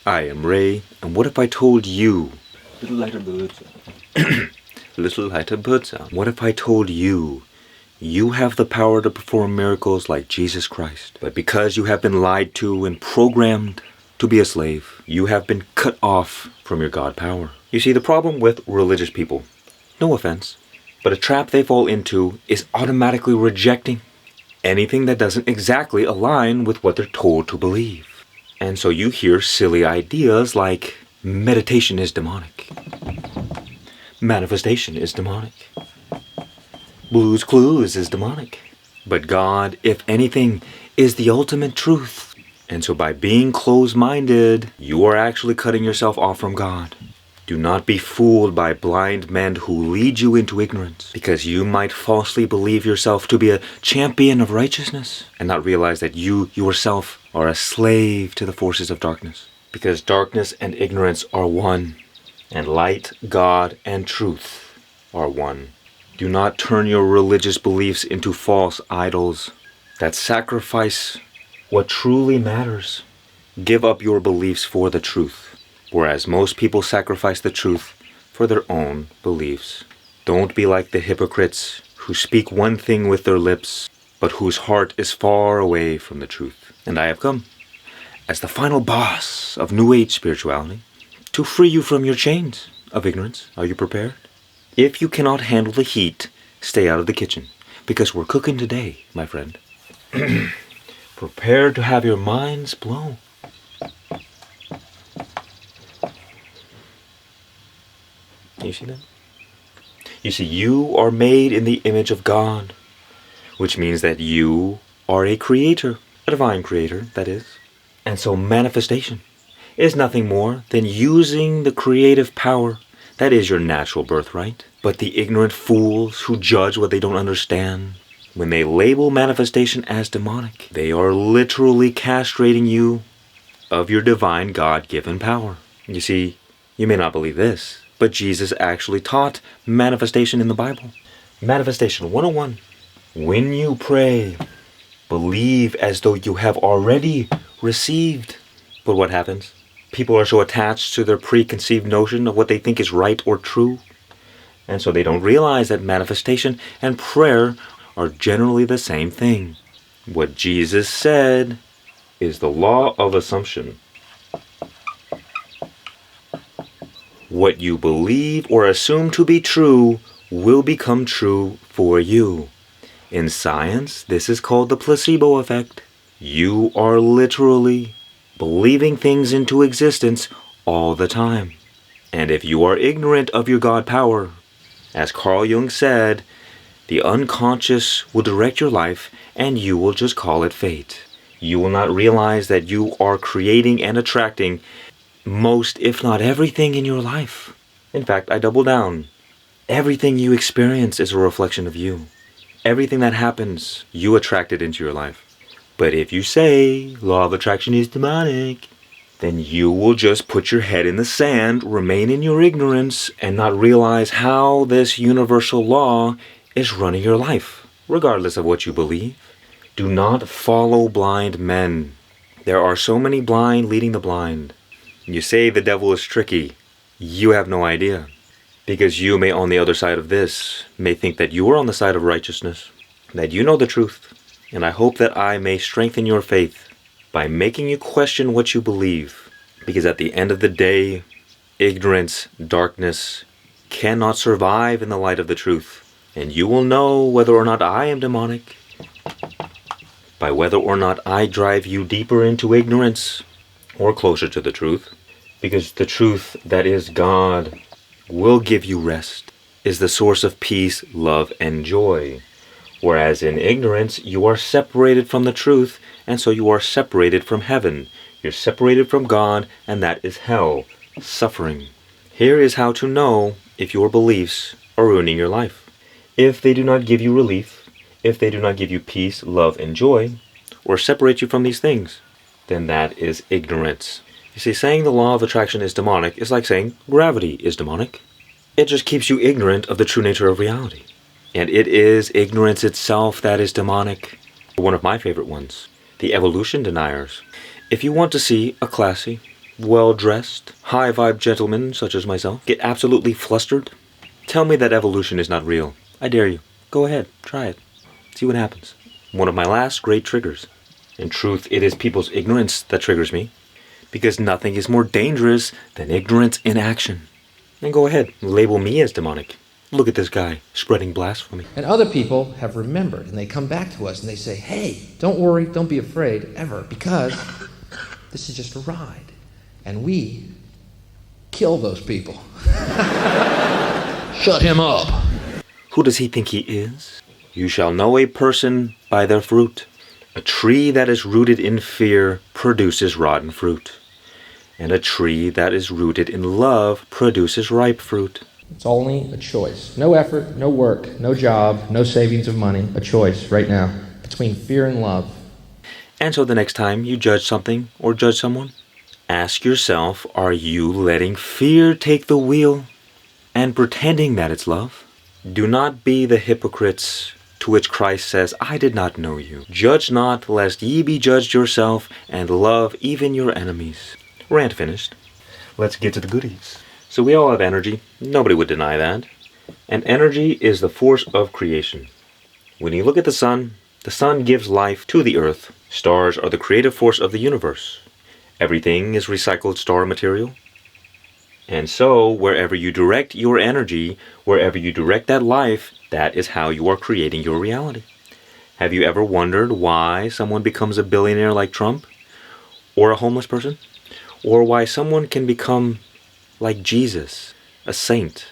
I am Ray, and what if I told you... Little lighter birds. Little lighter birds. What if I told you, you have the power to perform miracles like Jesus Christ, but because you have been lied to and programmed to be a slave, you have been cut off from your God power. You see, the problem with religious people, no offense, but a trap they fall into is automatically rejecting anything that doesn't exactly align with what they're told to believe. And so you hear silly ideas like meditation is demonic, manifestation is demonic, Blue's Clues is demonic. But God, if anything, is the ultimate truth. And so by being closed-minded, you are actually cutting yourself off from God. Do not be fooled by blind men who lead you into ignorance, because you might falsely believe yourself to be a champion of righteousness and not realize that you yourself are a slave to the forces of darkness. Because darkness and ignorance are one, and light, God, and truth are one. Do not turn your religious beliefs into false idols that sacrifice what truly matters. Give up your beliefs for the truth. Whereas most people sacrifice the truth for their own beliefs. Don't be like the hypocrites who speak one thing with their lips, but whose heart is far away from the truth. And I have come, as the final boss of New Age spirituality, to free you from your chains of ignorance. Are you prepared? If you cannot handle the heat, stay out of the kitchen, because we're cooking today, my friend. Prepare to have your minds blown. You see that? You see, you are made in the image of God, which means that you are a creator, a divine creator, that is. And so manifestation is nothing more than using the creative power that is your natural birthright. But the ignorant fools who judge what they don't understand, when they label manifestation as demonic, they are literally castrating you of your divine God-given power. You see, you may not believe this, but Jesus actually taught manifestation in the Bible. Manifestation 101. When you pray, believe as though you have already received. But what happens? People are so attached to their preconceived notion of what they think is right or true. And so they don't realize that manifestation and prayer are generally the same thing. What Jesus said is the law of assumption. What you believe or assume to be true will become true for you. In science, this is called the placebo effect. You are literally believing things into existence all the time. And if you are ignorant of your God power, as Carl Jung said, the unconscious will direct your life and you will just call it fate. You will not realize that you are creating and attracting most, if not everything in your life. In fact, I double down. Everything you experience is a reflection of you. Everything that happens, you attract it into your life. But if you say law of attraction is demonic, then you will just put your head in the sand, remain in your ignorance, and not realize how this universal law is running your life, regardless of what you believe. Do not follow blind men. There are so many blind leading the blind. You say the devil is tricky. You have no idea. Because you may on the other side of this, may think that you are on the side of righteousness, that you know the truth. And I hope that I may strengthen your faith by making you question what you believe. Because at the end of the day, ignorance, darkness cannot survive in the light of the truth. And you will know whether or not I am demonic by whether or not I drive you deeper into ignorance or closer to the truth. Because the truth that is God will give you rest, is the source of peace, love, and joy. Whereas in ignorance, you are separated from the truth, and so you are separated from heaven. You're separated from God, and that is hell, suffering. Here is how to know if your beliefs are ruining your life. If they do not give you relief, if they do not give you peace, love, and joy, or separate you from these things, then that is ignorance. You see, saying the law of attraction is demonic is like saying gravity is demonic. It just keeps you ignorant of the true nature of reality. And it is ignorance itself that is demonic. One of my favorite ones, the evolution deniers. If you want to see a classy, well-dressed, high-vibe gentlemen such as myself get absolutely flustered? Tell me that evolution is not real. I dare you. Go ahead, try it. See what happens. One of my last great triggers. In truth, it is people's ignorance that triggers me, because nothing is more dangerous than ignorance in action. And go ahead, label me as demonic. Look at this guy spreading blasphemy. And other people have remembered, and they come back to us and they say, hey, don't worry, don't be afraid, ever, because this is just a ride. And we kill those people. Shut him up. Who does he think he is? You shall know a person by their fruit. A tree that is rooted in fear produces rotten fruit. And a tree that is rooted in love produces ripe fruit. It's only a choice. No effort, no work, no job, no savings of money. A choice right now between fear and love. And so the next time you judge something or judge someone, ask yourself, are you letting fear take the wheel and pretending that it's love? Do not be the hypocrites to which Christ says, I did not know you. Judge not, lest ye be judged yourself, and love even your enemies. Rant finished. Let's get to the goodies. So we all have energy. Nobody would deny that. And energy is the force of creation. When you look at the sun gives life to the earth. Stars are the creative force of the universe. Everything is recycled star material. And so, wherever you direct your energy, wherever you direct that life, that is how you are creating your reality. Have you ever wondered why someone becomes a billionaire like Trump? Or a homeless person? Or why someone can become like Jesus, a saint?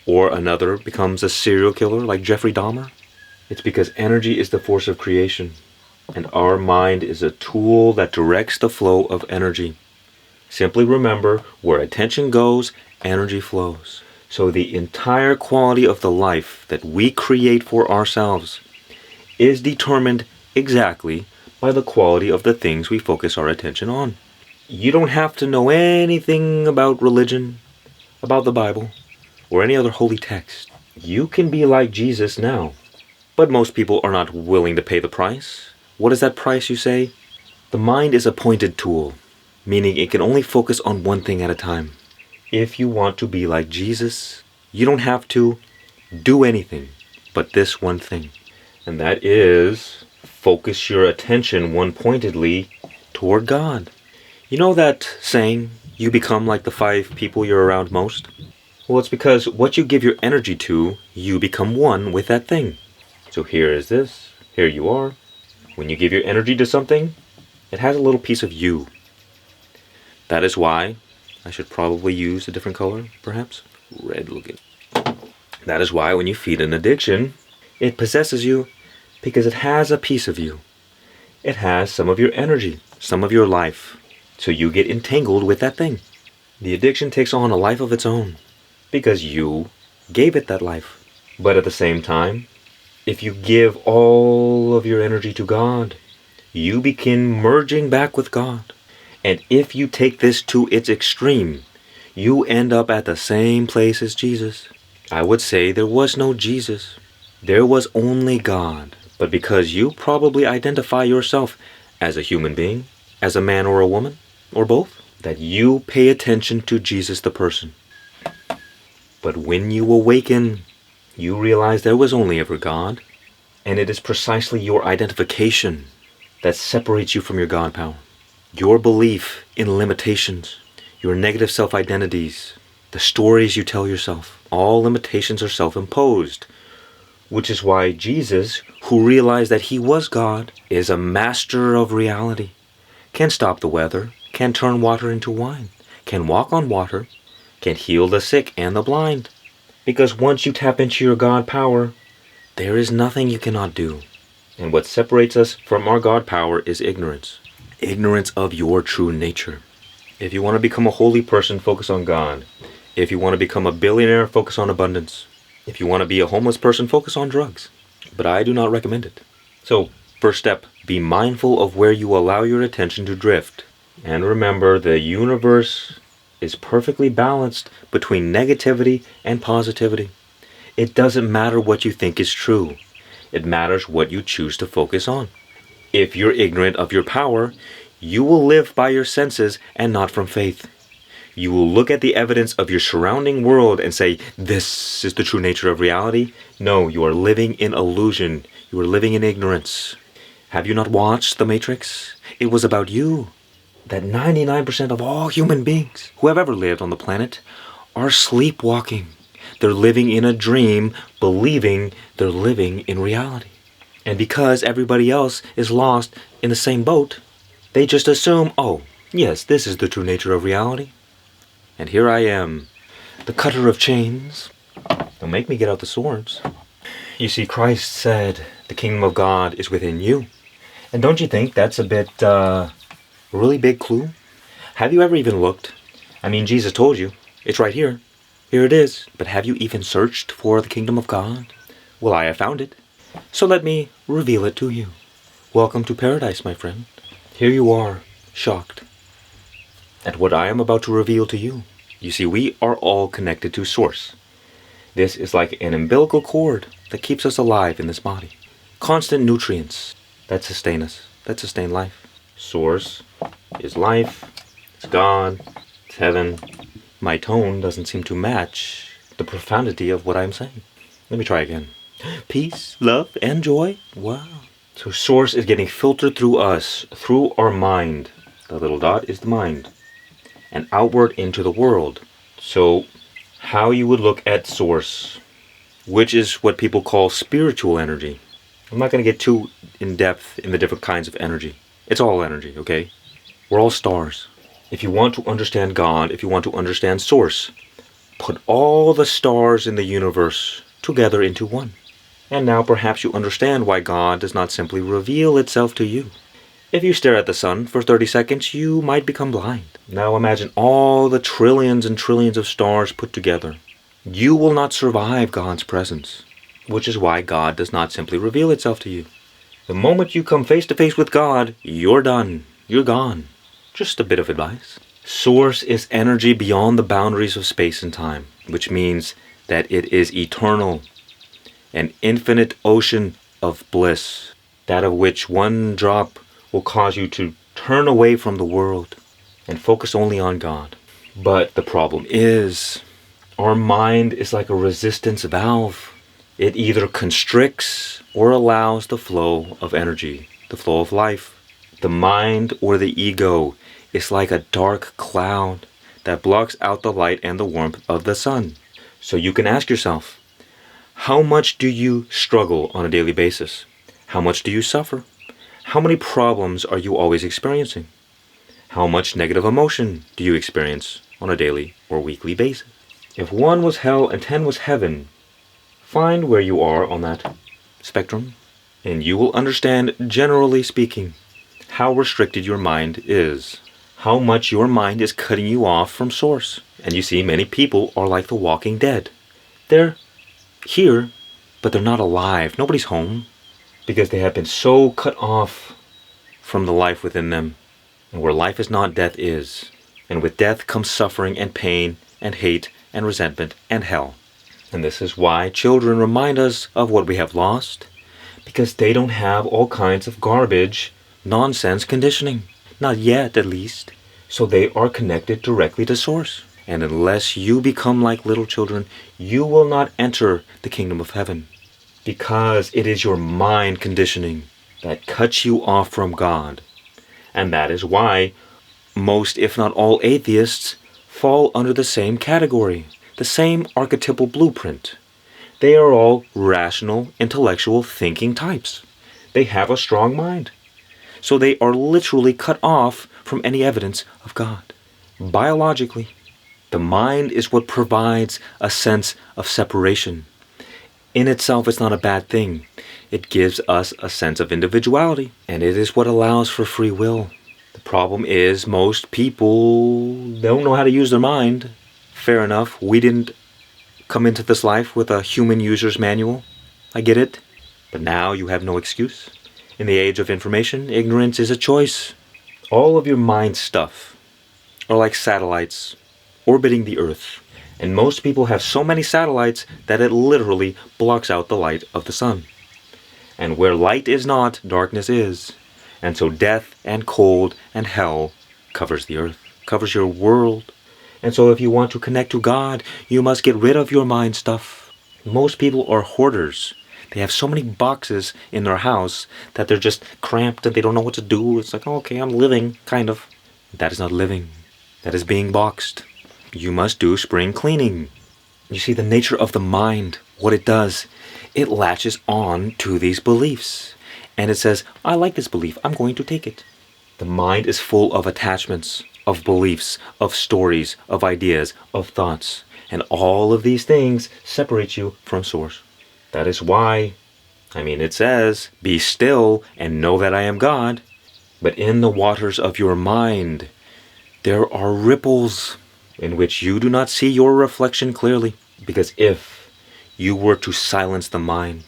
Or another becomes a serial killer like Jeffrey Dahmer? It's because energy is the force of creation. And our mind is a tool that directs the flow of energy. Simply remember, where attention goes, energy flows. So the entire quality of the life that we create for ourselves is determined exactly by the quality of the things we focus our attention on. You don't have to know anything about religion, about the Bible, or any other holy text. You can be like Jesus now. But most people are not willing to pay the price. What is that price, you say? The mind is a pointed tool, meaning it can only focus on one thing at a time. If you want to be like Jesus, you don't have to do anything but this one thing. And that is focus your attention one-pointedly toward God. You know that saying, you become like the 5 people you're around most? Well, it's because what you give your energy to, you become one with that thing. So here is this. Here you are. When you give your energy to something, it has a little piece of you. That is why I should probably use a different color, perhaps. Red looking. That is why when you feed an addiction, it possesses you because it has a piece of you. It has some of your energy, some of your life. So you get entangled with that thing. The addiction takes on a life of its own because you gave it that life. But at the same time, if you give all of your energy to God, you begin merging back with God. And if you take this to its extreme, you end up at the same place as Jesus. I would say there was no Jesus. There was only God. But because you probably identify yourself as a human being, as a man or a woman, or both, that you pay attention to Jesus the person. But when you awaken, you realize there was only ever God. And it is precisely your identification that separates you from your God power. Your belief in limitations, your negative self-identities, the stories you tell yourself, all limitations are self-imposed. Which is why Jesus, who realized that he was God, is a master of reality, can stop the weather, can turn water into wine, can walk on water, can heal the sick and the blind. Because once you tap into your God power, there is nothing you cannot do. And what separates us from our God power is ignorance. Ignorance of your true nature. If you want to become a holy person, focus on God. If you want to become a billionaire, focus on abundance. If you want to be a homeless person, focus on drugs. But I do not recommend it. So, first step, be mindful of where you allow your attention to drift. And remember, the universe is perfectly balanced between negativity and positivity. It doesn't matter what you think is true. It matters what you choose to focus on. If you're ignorant of your power, You will live by your senses and not from faith. You will look at the evidence of your surrounding world and say, this is the true nature of reality. No, you are living in illusion. You are living in ignorance. Have you not watched The Matrix? It was about you. That 99% of all human beings who have ever lived on the planet are sleepwalking. They're living in a dream, believing they're living in reality. And because everybody else is lost in the same boat, they just assume, oh, yes, this is the true nature of reality. And here I am, the cutter of chains. Don't make me get out the swords. You see, Christ said the kingdom of God is within you. And don't you think that's a bit, really big clue? Have you ever even looked? I mean, Jesus told you, it's right here. Here it is. But have you even searched for the kingdom of God? Well, I have found it. So let me reveal it to you. Welcome to paradise, my friend. Here you are, shocked at what I am about to reveal to you. You see, we are all connected to Source. This is like an umbilical cord that keeps us alive in this body. Constant nutrients that sustain us, that sustain life. Source is life, it's God, it's heaven. My tone doesn't seem to match the profundity of what I'm saying. Let me try again. Peace, love, and joy. Wow. So Source is getting filtered through us, through our mind. The little dot is the mind. And outward into the world. So how you would look at Source, which is what people call spiritual energy. I'm not going to get too in depth in the different kinds of energy. It's all energy, okay? We're all stars. If you want to understand God, if you want to understand Source, put all the stars in the universe together into one. And now perhaps you understand why God does not simply reveal itself to you. If you stare at the sun for 30 seconds, you might become blind. Now imagine all the trillions and trillions of stars put together. You will not survive God's presence, which is why God does not simply reveal itself to you. The moment you come face to face with God, you're done. You're gone. Just a bit of advice. Source is energy beyond the boundaries of space and time, which means that it is eternal, an infinite ocean of bliss, that of which one drop will cause you to turn away from the world and focus only on God. But the problem is, our mind is like a resistance valve. It either constricts or allows the flow of energy, the flow of life. The mind or the ego is like a dark cloud that blocks out the light and the warmth of the sun. So you can ask yourself, how much do you struggle on a daily basis? How much do you suffer? How many problems are you always experiencing? How much negative emotion do you experience on a daily or weekly basis? If 1 was hell and 10 was heaven, find where you are on that spectrum, and you will understand, generally speaking, how restricted your mind is. How much your mind is cutting you off from Source. And you see, many people are like the walking dead. They're here, but they're not alive. Nobody's home. Because they have been so cut off from the life within them. And where life is not, death is. And with death comes suffering and pain and hate and resentment and hell. And this is why children remind us of what we have lost. Because they don't have all kinds of garbage, nonsense conditioning. Not yet, at least. So they are connected directly to Source. And unless you become like little children, you will not enter the kingdom of heaven. Because it is your mind conditioning that cuts you off from God. And that is why most, if not all, atheists fall under the same category, the same archetypal blueprint. They are all rational, intellectual thinking types. They have a strong mind. So they are literally cut off from any evidence of God. Biologically, the mind is what provides a sense of separation. In itself, it's not a bad thing. It gives us a sense of individuality, and it is what allows for free will. The problem is most people don't know how to use their mind. Fair enough, we didn't come into this life with a human user's manual. I get it. But now you have no excuse. In the age of information, ignorance is a choice. All of your mind stuff are like satellites orbiting the Earth. And most people have so many satellites that it literally blocks out the light of the sun. And where light is not, darkness is. And so death and cold and hell covers the earth, covers your world. And so if you want to connect to God, you must get rid of your mind stuff. Most people are hoarders. They have so many boxes in their house that they're just cramped and they don't know what to do. It's like, okay, I'm living, kind of. That is not living. That is being boxed. You must do spring cleaning. You see, the nature of the mind, what it does, it latches on to these beliefs. And it says, I like this belief, I'm going to take it. The mind is full of attachments, of beliefs, of stories, of ideas, of thoughts. And all of these things separate you from Source. That is why, it says, be still and know that I am God. But in the waters of your mind, there are ripples in which you do not see your reflection clearly. Because if you were to silence the mind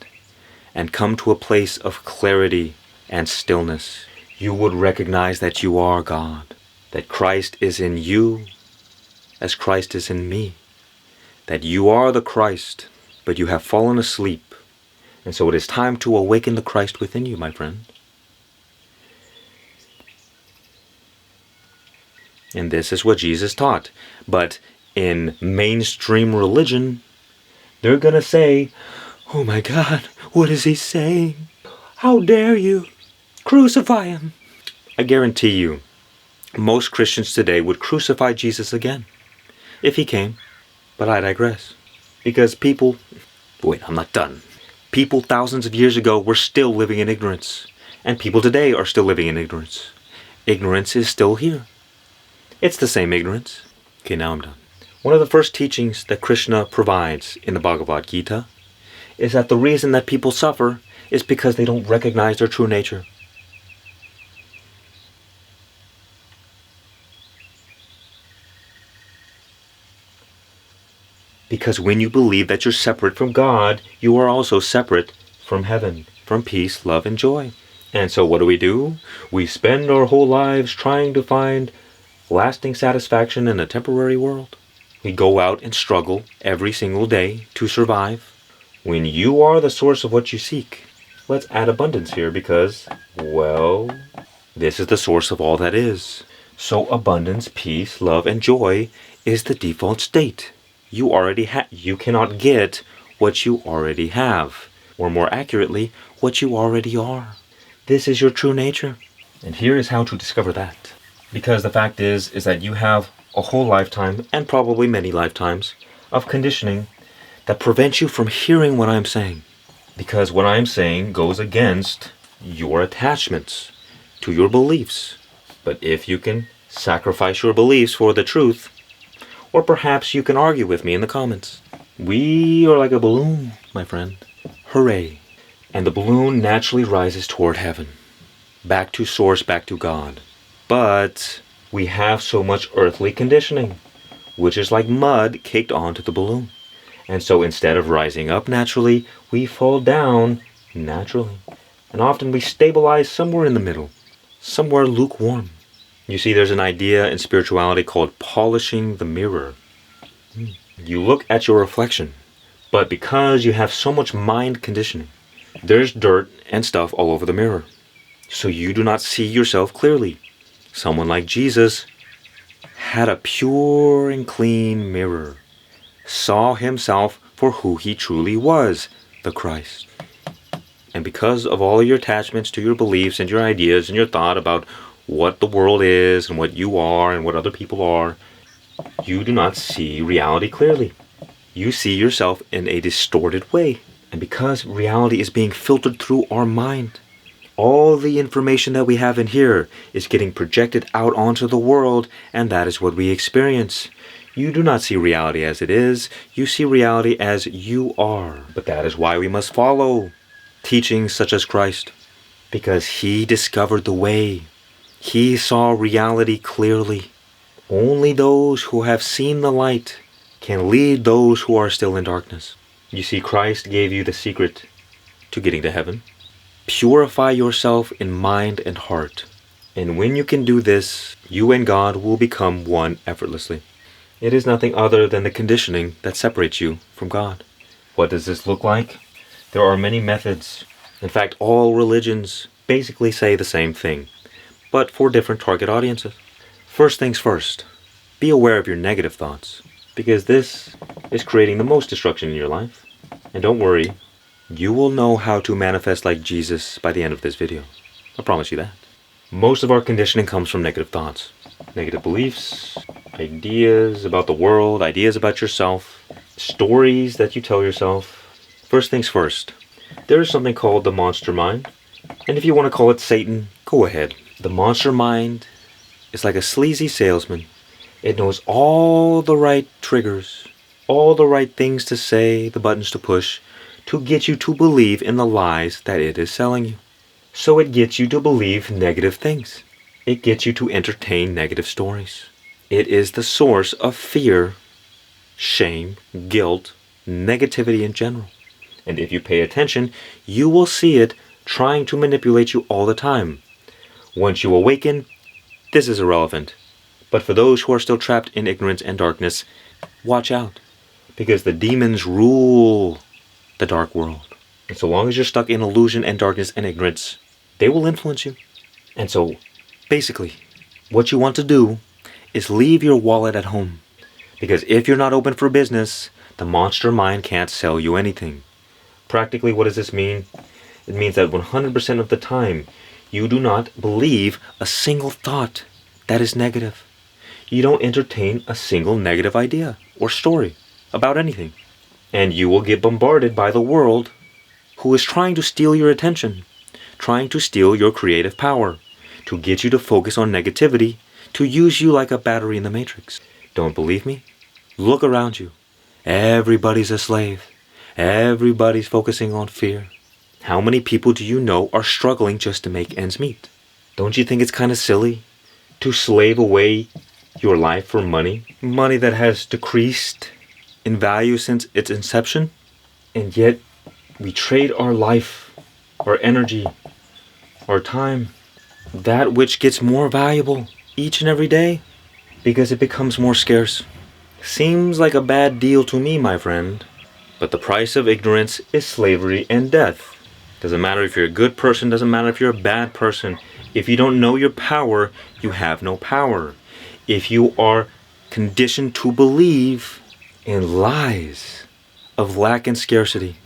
and come to a place of clarity and stillness, you would recognize that you are God, that Christ is in you as Christ is in me, that you are the Christ, but you have fallen asleep. And so it is time to awaken the Christ within you, my friend. And this is what Jesus taught. But in mainstream religion, they're going to say, oh my God, what is he saying? How dare you? Crucify him. I guarantee you, most Christians today would crucify Jesus again if he came. But I digress. Because people, wait, I'm not done. People thousands of years ago were still living in ignorance. And people today are still living in ignorance. Ignorance is still here. It's the same ignorance. Okay, now I'm done. One of the first teachings that Krishna provides in the Bhagavad Gita is that the reason that people suffer is because they don't recognize their true nature. Because when you believe that you're separate from God, you are also separate from heaven, from peace, love, and joy. And so what do? We spend our whole lives trying to find lasting satisfaction in a temporary world. We go out and struggle every single day to survive. When you are the source of what you seek, let's add abundance here because, well, this is the source of all that is. So abundance, peace, love, and joy is the default state. You cannot get what you already have, or more accurately, what you already are. This is your true nature. And here is how to discover that. Because the fact is that you have a whole lifetime, and probably many lifetimes, of conditioning that prevents you from hearing what I'm saying. Because what I'm saying goes against your attachments to your beliefs. But if you can sacrifice your beliefs for the truth, or perhaps you can argue with me in the comments. We are like a balloon, my friend. Hooray. And the balloon naturally rises toward heaven. Back to Source, back to God. But we have so much earthly conditioning, which is like mud caked onto the balloon. And so instead of rising up naturally, we fall down naturally. And often we stabilize somewhere in the middle, somewhere lukewarm. You see, there's an idea in spirituality called polishing the mirror. You look at your reflection, but because you have so much mind conditioning, there's dirt and stuff all over the mirror. So you do not see yourself clearly. Someone like Jesus had a pure and clean mirror, saw himself for who he truly was, the Christ. And because of all your attachments to your beliefs and your ideas and your thought about what the world is and what you are and what other people are, you do not see reality clearly. You see yourself in a distorted way. And because reality is being filtered through our mind, all the information that we have in here is getting projected out onto the world, and that is what we experience. You do not see reality as it is, you see reality as you are. But that is why we must follow teachings such as Christ, because he discovered the way. He saw reality clearly. Only those who have seen the light can lead those who are still in darkness. You see, Christ gave you the secret to getting to heaven. Purify yourself in mind and heart. And when you can do this, you and God will become one effortlessly. It is nothing other than the conditioning that separates you from God. What does this look like? There are many methods. In fact, all religions basically say the same thing, but for different target audiences. First things first, be aware of your negative thoughts, because this is creating the most destruction in your life. And don't worry, you will know how to manifest like Jesus by the end of this video. I promise you that. Most of our conditioning comes from negative thoughts, negative beliefs, ideas about the world, ideas about yourself, stories that you tell yourself. First things first, there is something called the monster mind. And if you want to call it Satan, go ahead. The monster mind is like a sleazy salesman. It knows all the right triggers, all the right things to say, the buttons to push, to get you to believe in the lies that it is selling you. So it gets you to believe negative things. It gets you to entertain negative stories. It is the source of fear, shame, guilt, negativity in general. And if you pay attention, you will see it trying to manipulate you all the time. Once you awaken, this is irrelevant. But for those who are still trapped in ignorance and darkness, watch out. Because the demons rule the dark world. And so long as you're stuck in illusion and darkness and ignorance, they will influence you. And so, basically, what you want to do is leave your wallet at home. Because if you're not open for business, the monster mind can't sell you anything. Practically, what does this mean? It means that 100% of the time, you do not believe a single thought that is negative. You don't entertain a single negative idea or story about anything. And you will get bombarded by the world who is trying to steal your attention, trying to steal your creative power, to get you to focus on negativity, to use you like a battery in the Matrix. Don't believe me? Look around you. Everybody's a slave. Everybody's focusing on fear. How many people do you know are struggling just to make ends meet? Don't you think it's kind of silly to slave away your life for money? Money that has decreased in value since its inception? And yet, we trade our life, our energy, our time, that which gets more valuable each and every day, because it becomes more scarce. Seems like a bad deal to me, my friend. But the price of ignorance is slavery and death. Doesn't matter if you're a good person, doesn't matter if you're a bad person. If you don't know your power, you have no power. If you are conditioned to believe in lies of lack and scarcity,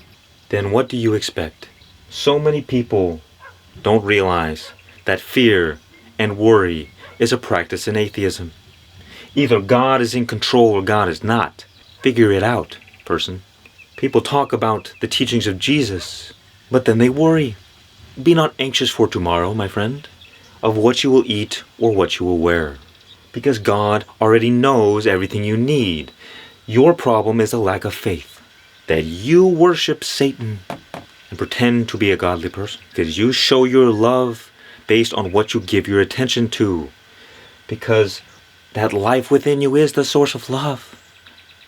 then what do you expect? So many people don't realize that fear and worry is a practice in atheism. Either God is in control or God is not. Figure it out, person. People talk about the teachings of Jesus, but then they worry. Be not anxious for tomorrow, my friend, of what you will eat or what you will wear, because God already knows everything you need. Your problem is a lack of faith, that you worship Satan and pretend to be a godly person, because you show your love based on what you give your attention to, because that life within you is the source of love.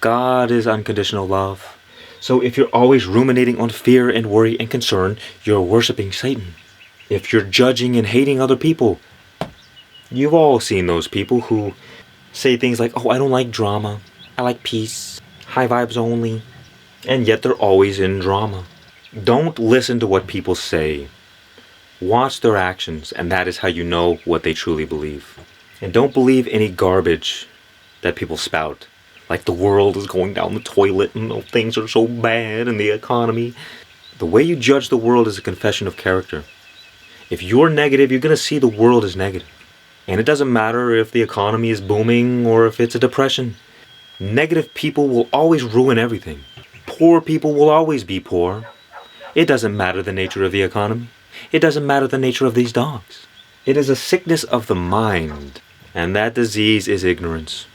God is unconditional love. So if you're always ruminating on fear and worry and concern, you're worshiping Satan. If you're judging and hating other people, you've all seen those people who say things like, oh, I don't like drama. I like peace. High vibes only. And yet they're always in drama. Don't listen to what people say. Watch their actions, and that is how you know what they truly believe. And don't believe any garbage that people spout. Like the world is going down the toilet and things are so bad and the economy. The way you judge the world is a confession of character. If you're negative, you're going to see the world as negative. And it doesn't matter if the economy is booming or if it's a depression. Negative people will always ruin everything. Poor people will always be poor. It doesn't matter the nature of the economy. It doesn't matter the nature of these dogs. It is a sickness of the mind. And that disease is ignorance.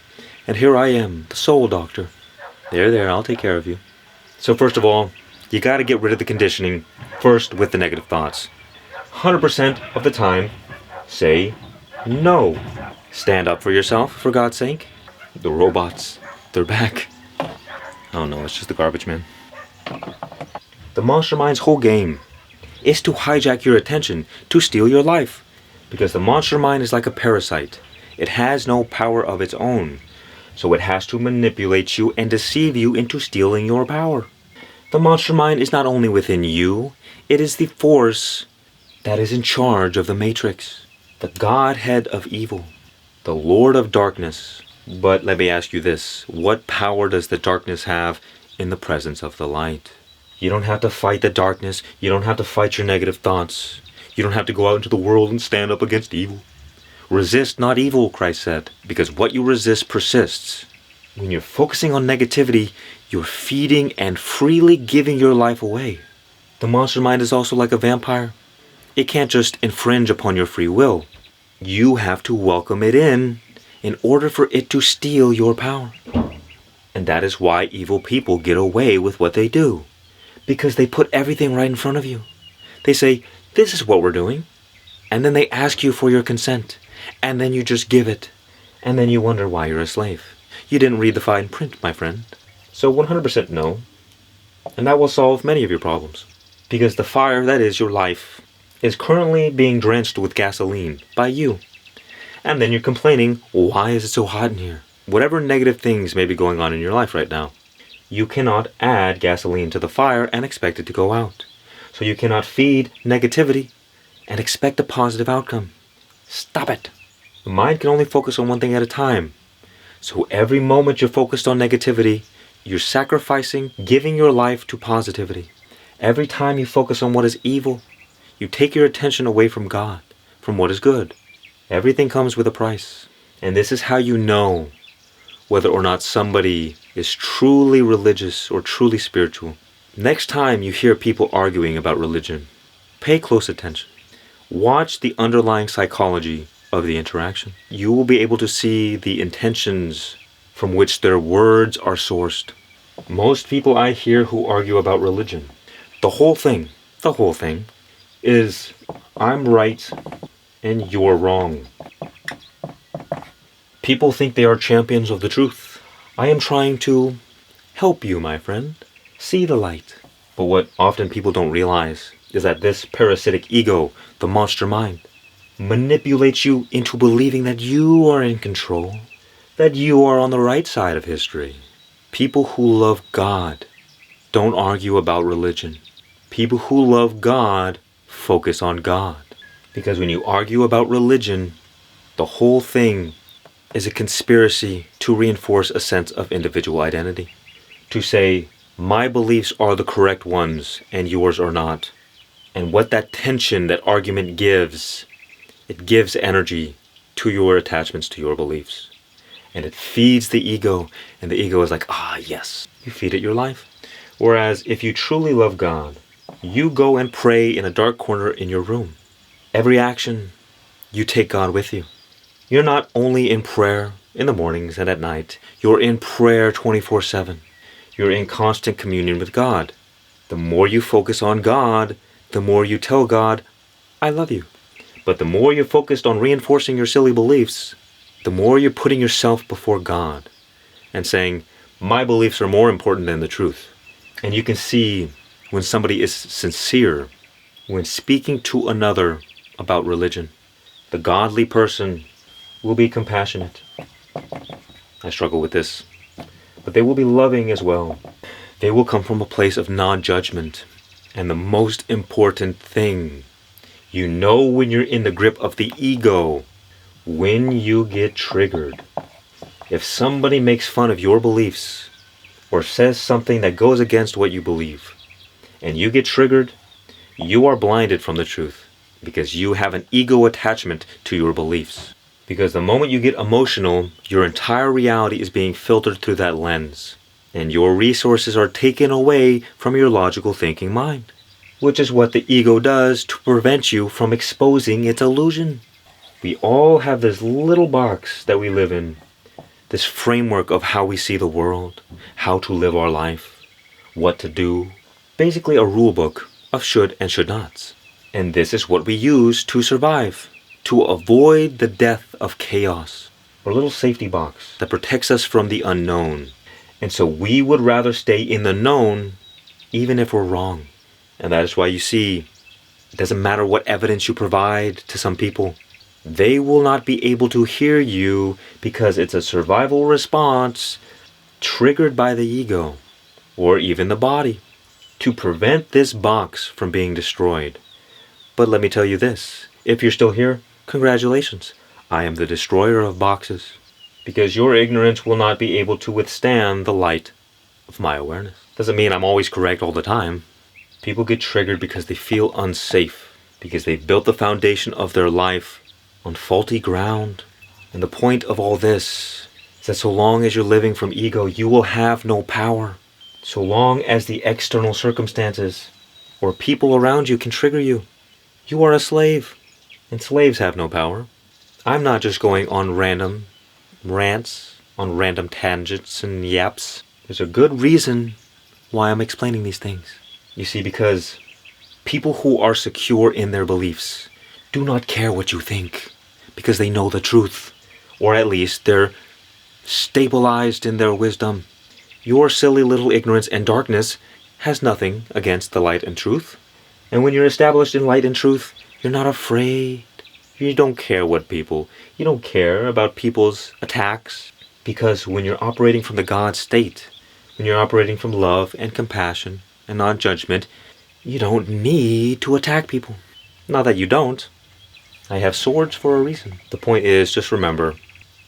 And here I am, the soul doctor. There, I'll take care of you. So first of all, you got to get rid of the conditioning first with the negative thoughts. 100% of the time, say no. Stand up for yourself, for God's sake. The robots, they're back. Oh no, it's just the garbage man. The monster mind's whole game is to hijack your attention, to steal your life. Because the monster mind is like a parasite. It has no power of its own. So it has to manipulate you and deceive you into stealing your power. The monster mind is not only within you, it is the force that is in charge of the matrix, the Godhead of evil, the Lord of darkness. But let me ask you this, what power does the darkness have in the presence of the light? You don't have to fight the darkness. You don't have to fight your negative thoughts. You don't have to go out into the world and stand up against evil. Resist not evil, Christ said, because what you resist persists. When you're focusing on negativity, you're feeding and freely giving your life away. The monster mind is also like a vampire. It can't just infringe upon your free will. You have to welcome it in order for it to steal your power. And that is why evil people get away with what they do. Because they put everything right in front of you. They say, this is what we're doing. And then they ask you for your consent. And then you just give it. And then you wonder why you're a slave. You didn't read the fine print, my friend. So 100% no. And that will solve many of your problems. Because the fire that is your life is currently being drenched with gasoline by you. And then you're complaining, why is it so hot in here? Whatever negative things may be going on in your life right now, you cannot add gasoline to the fire and expect it to go out. So you cannot feed negativity and expect a positive outcome. Stop it. The mind can only focus on one thing at a time. So every moment you're focused on negativity, you're sacrificing, giving your life to positivity. Every time you focus on what is evil, you take your attention away from God, from what is good. Everything comes with a price. And this is how you know whether or not somebody is truly religious or truly spiritual. Next time you hear people arguing about religion, pay close attention. Watch the underlying psychology of the interaction. You will be able to see the intentions from which their words are sourced. Most people I hear who argue about religion, the whole thing is, I'm right and you're wrong. People think they are champions of the truth. I am trying to help you, my friend, see the light. But what often people don't realize is that this parasitic ego, the monster mind, manipulates you into believing that you are in control, that you are on the right side of history. People who love God don't argue about religion. People who love God focus on God. Because when you argue about religion, the whole thing is a conspiracy to reinforce a sense of individual identity. To say, my beliefs are the correct ones and yours are not. And what that tension, that argument gives, it gives energy to your attachments to your beliefs. And it feeds the ego, and the ego is like, yes, you feed it your life. Whereas if you truly love God, you go and pray in a dark corner in your room. Every action, you take God with you. You're not only in prayer in the mornings and at night, you're in prayer 24/7. You're in constant communion with God. The more you focus on God, the more you tell God, I love you. But the more you're focused on reinforcing your silly beliefs, the more you're putting yourself before God and saying, my beliefs are more important than the truth. And you can see when somebody is sincere, when speaking to another about religion, the godly person will be compassionate. I struggle with this. But they will be loving as well. They will come from a place of non-judgment. And the most important thing, you know when you're in the grip of the ego, when you get triggered. If somebody makes fun of your beliefs or says something that goes against what you believe, and you get triggered, you are blinded from the truth because you have an ego attachment to your beliefs. Because the moment you get emotional, your entire reality is being filtered through that lens. And your resources are taken away from your logical thinking mind. Which is what the ego does to prevent you from exposing its illusion. We all have this little box that we live in. This framework of how we see the world, how to live our life, what to do. Basically a rule book of should and should nots. And this is what we use to survive. To avoid the death of chaos. A little safety box that protects us from the unknown. And so we would rather stay in the known even if we're wrong. And that is why you see, it doesn't matter what evidence you provide to some people. They will not be able to hear you because it's a survival response triggered by the ego or even the body. To prevent this box from being destroyed, But let me tell you this. If you're still here, congratulations. I am the destroyer of boxes. Because your ignorance will not be able to withstand the light of my awareness. Doesn't mean I'm always correct all the time. People get triggered because they feel unsafe. Because they've built the foundation of their life on faulty ground. And the point of all this is that so long as you're living from ego, you will have no power. So long as the external circumstances or people around you can trigger you, you are a slave. And slaves have no power. I'm not just going on random rants, on random tangents and yaps. There's a good reason why I'm explaining these things. You see, because people who are secure in their beliefs do not care what you think, because they know the truth, or at least they're stabilized in their wisdom. Your silly little ignorance and darkness has nothing against the light and truth. And when you're established in light and truth, you're not afraid. You don't care you don't care about people's attacks. Because when you're operating from the God state, when you're operating from love and compassion and non-judgment, you don't need to attack people. Not that you don't. I have swords for a reason. The point is, just remember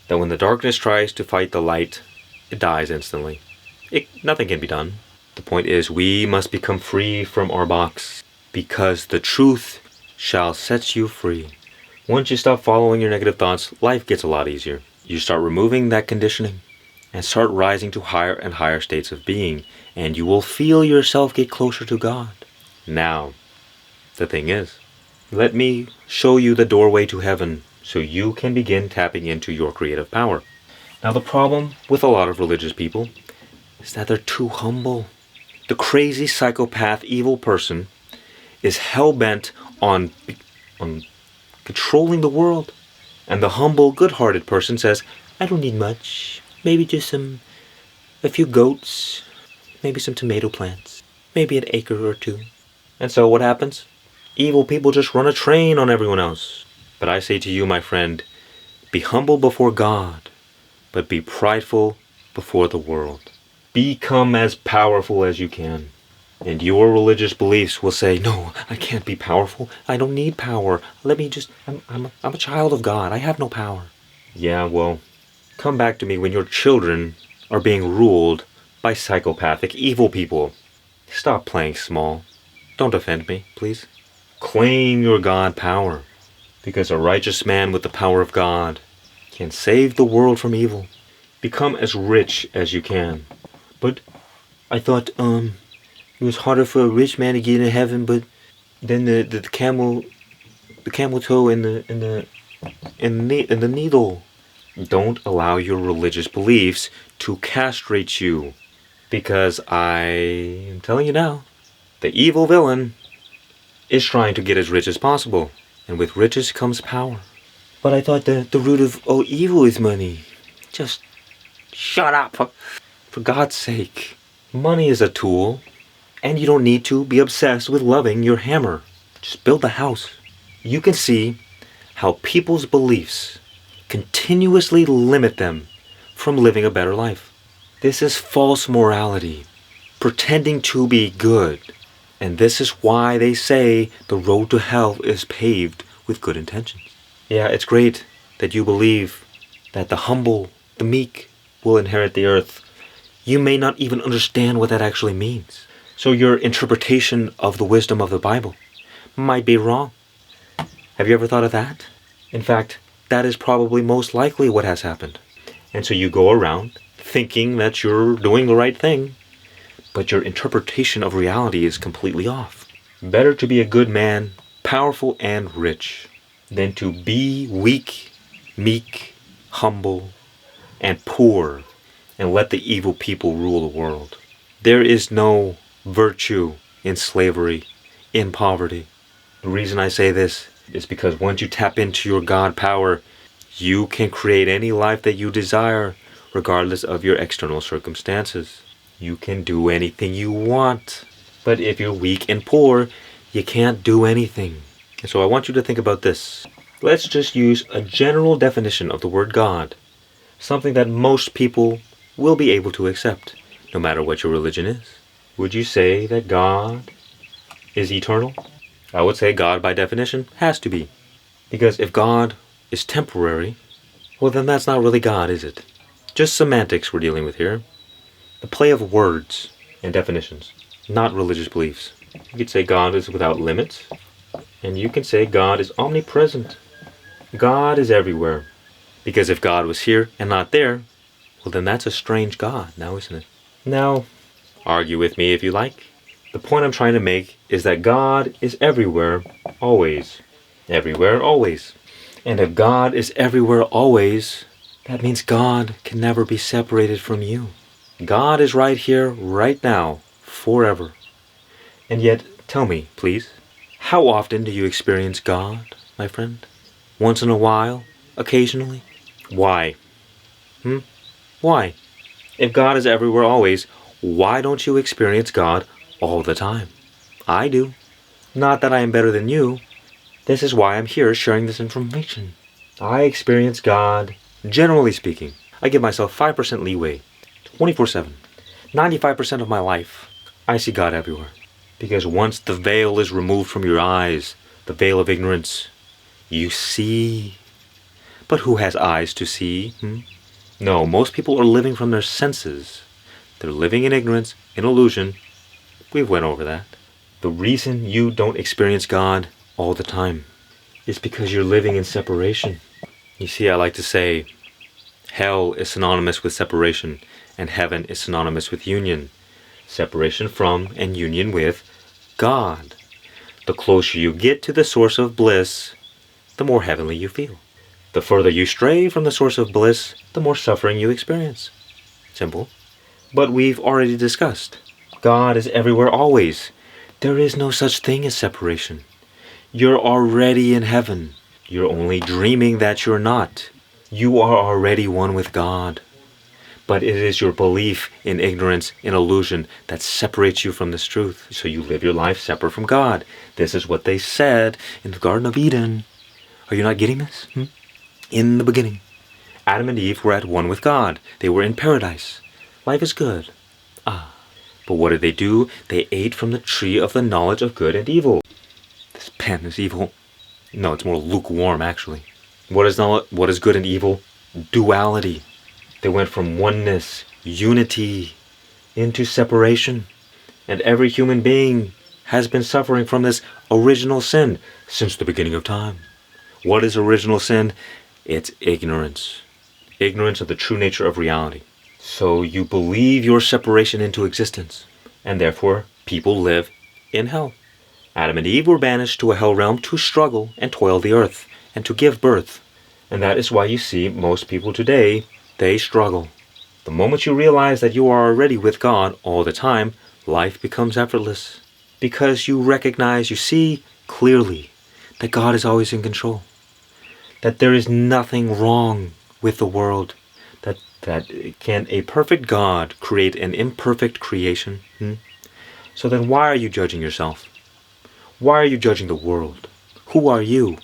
that when the darkness tries to fight the light, it dies instantly. Nothing can be done. The point is, we must become free from our box, because the truth shall set you free. Once you stop following your negative thoughts, life gets a lot easier. You start removing that conditioning and start rising to higher and higher states of being, and you will feel yourself get closer to God. Now, the thing is, let me show you the doorway to heaven so you can begin tapping into your creative power. Now, the problem with a lot of religious people is that they're too humble. The crazy psychopath evil person is hell-bent on controlling the world. And the humble, good-hearted person says, I don't need much. Maybe just a few goats, maybe some tomato plants, maybe an acre or two. And so what happens? Evil people just run a train on everyone else. But I say to you, my friend, be humble before God, but be prideful before the world. Become as powerful as you can. And your religious beliefs will say, no, I can't be powerful. I don't need power. I'm a child of God. I have no power. Yeah, well, come back to me when your children are being ruled by psychopathic evil people. Stop playing small. Don't offend me, please. Claim your God power, because a righteous man with the power of God can save the world from evil. Become as rich as you can. But I thought, it was harder for a rich man to get into heaven, but then the camel toe in the needle. Don't allow your religious beliefs to castrate you, because I am telling you now, the evil villain is trying to get as rich as possible, and with riches comes power. But I thought the root of all evil is money. Just shut up, for God's sake. Money is a tool. And you don't need to be obsessed with loving your hammer. Just build the house. You can see how people's beliefs continuously limit them from living a better life. This is false morality, pretending to be good. And this is why they say the road to hell is paved with good intentions. Yeah, it's great that you believe that the humble, the meek will inherit the earth. You may not even understand what that actually means. So your interpretation of the wisdom of the Bible might be wrong. Have you ever thought of that? In fact, that is probably most likely what has happened. And so you go around thinking that you're doing the right thing, but your interpretation of reality is completely off. Better to be a good man, powerful and rich, than to be weak, meek, humble, and poor, and let the evil people rule the world. There is no virtue in slavery, in poverty. The reason I say this is because once you tap into your God power, you can create any life that you desire, regardless of your external circumstances. You can do anything you want. But if you're weak and poor, you can't do anything. And so I want you to think about this. Let's just use a general definition of the word God, something that most people will be able to accept, no matter what your religion is. Would you say that God is eternal? I would say God, by definition, has to be. Because if God is temporary, well, then that's not really God, is it? Just semantics we're dealing with here. The play of words and definitions, not religious beliefs. You could say God is without limits, and you can say God is omnipresent. God is everywhere. Because if God was here and not there, well, then that's a strange God now, isn't it? Now, argue with me if you like. The point I'm trying to make is that God is everywhere, always. Everywhere, always. And if God is everywhere, always, that means God can never be separated from you. God is right here, right now, forever. And yet, tell me, please, how often do you experience God, my friend? Once in a while? Occasionally? Why? Why? If God is everywhere always, why don't you experience God all the time? I do. Not that I am better than you. This is why I'm here sharing this information. I experience God, generally speaking. I give myself 5% leeway, 24/7. 95% of my life, I see God everywhere. Because once the veil is removed from your eyes, the veil of ignorance, you see. But who has eyes to see? No, most people are living from their senses. They're living in ignorance, in illusion. We've went over that. The reason you don't experience God all the time is because you're living in separation. You see, I like to say, hell is synonymous with separation, and heaven is synonymous with union. Separation from and union with God. The closer you get to the source of bliss, the more heavenly you feel. The further you stray from the source of bliss, the more suffering you experience. Simple. But we've already discussed. God is everywhere always. There is no such thing as separation. You're already in heaven. You're only dreaming that you're not. You are already one with God. But it is your belief in ignorance, in illusion, that separates you from this truth. So you live your life separate from God. This is what they said in the Garden of Eden. Are you not getting this? In the beginning, Adam and Eve were at one with God. They were in paradise. Life is good. But what did they do? They ate from the tree of the knowledge of good and evil. This pen is evil. No, it's more lukewarm, actually. What is good and evil? Duality. They went from oneness, unity, into separation. And every human being has been suffering from this original sin since the beginning of time. What is original sin? It's ignorance. Ignorance of the true nature of reality. So you believe your separation into existence, and therefore people live in hell. Adam and Eve were banished to a hell realm to struggle and toil the earth, and to give birth. And that is why you see most people today, they struggle. The moment you realize that you are already with God all the time, life becomes effortless. Because you recognize, you see clearly that God is always in control. That there is nothing wrong with the world. That can a perfect God create an imperfect creation? So then why are you judging yourself? Why are you judging the world? Who are you?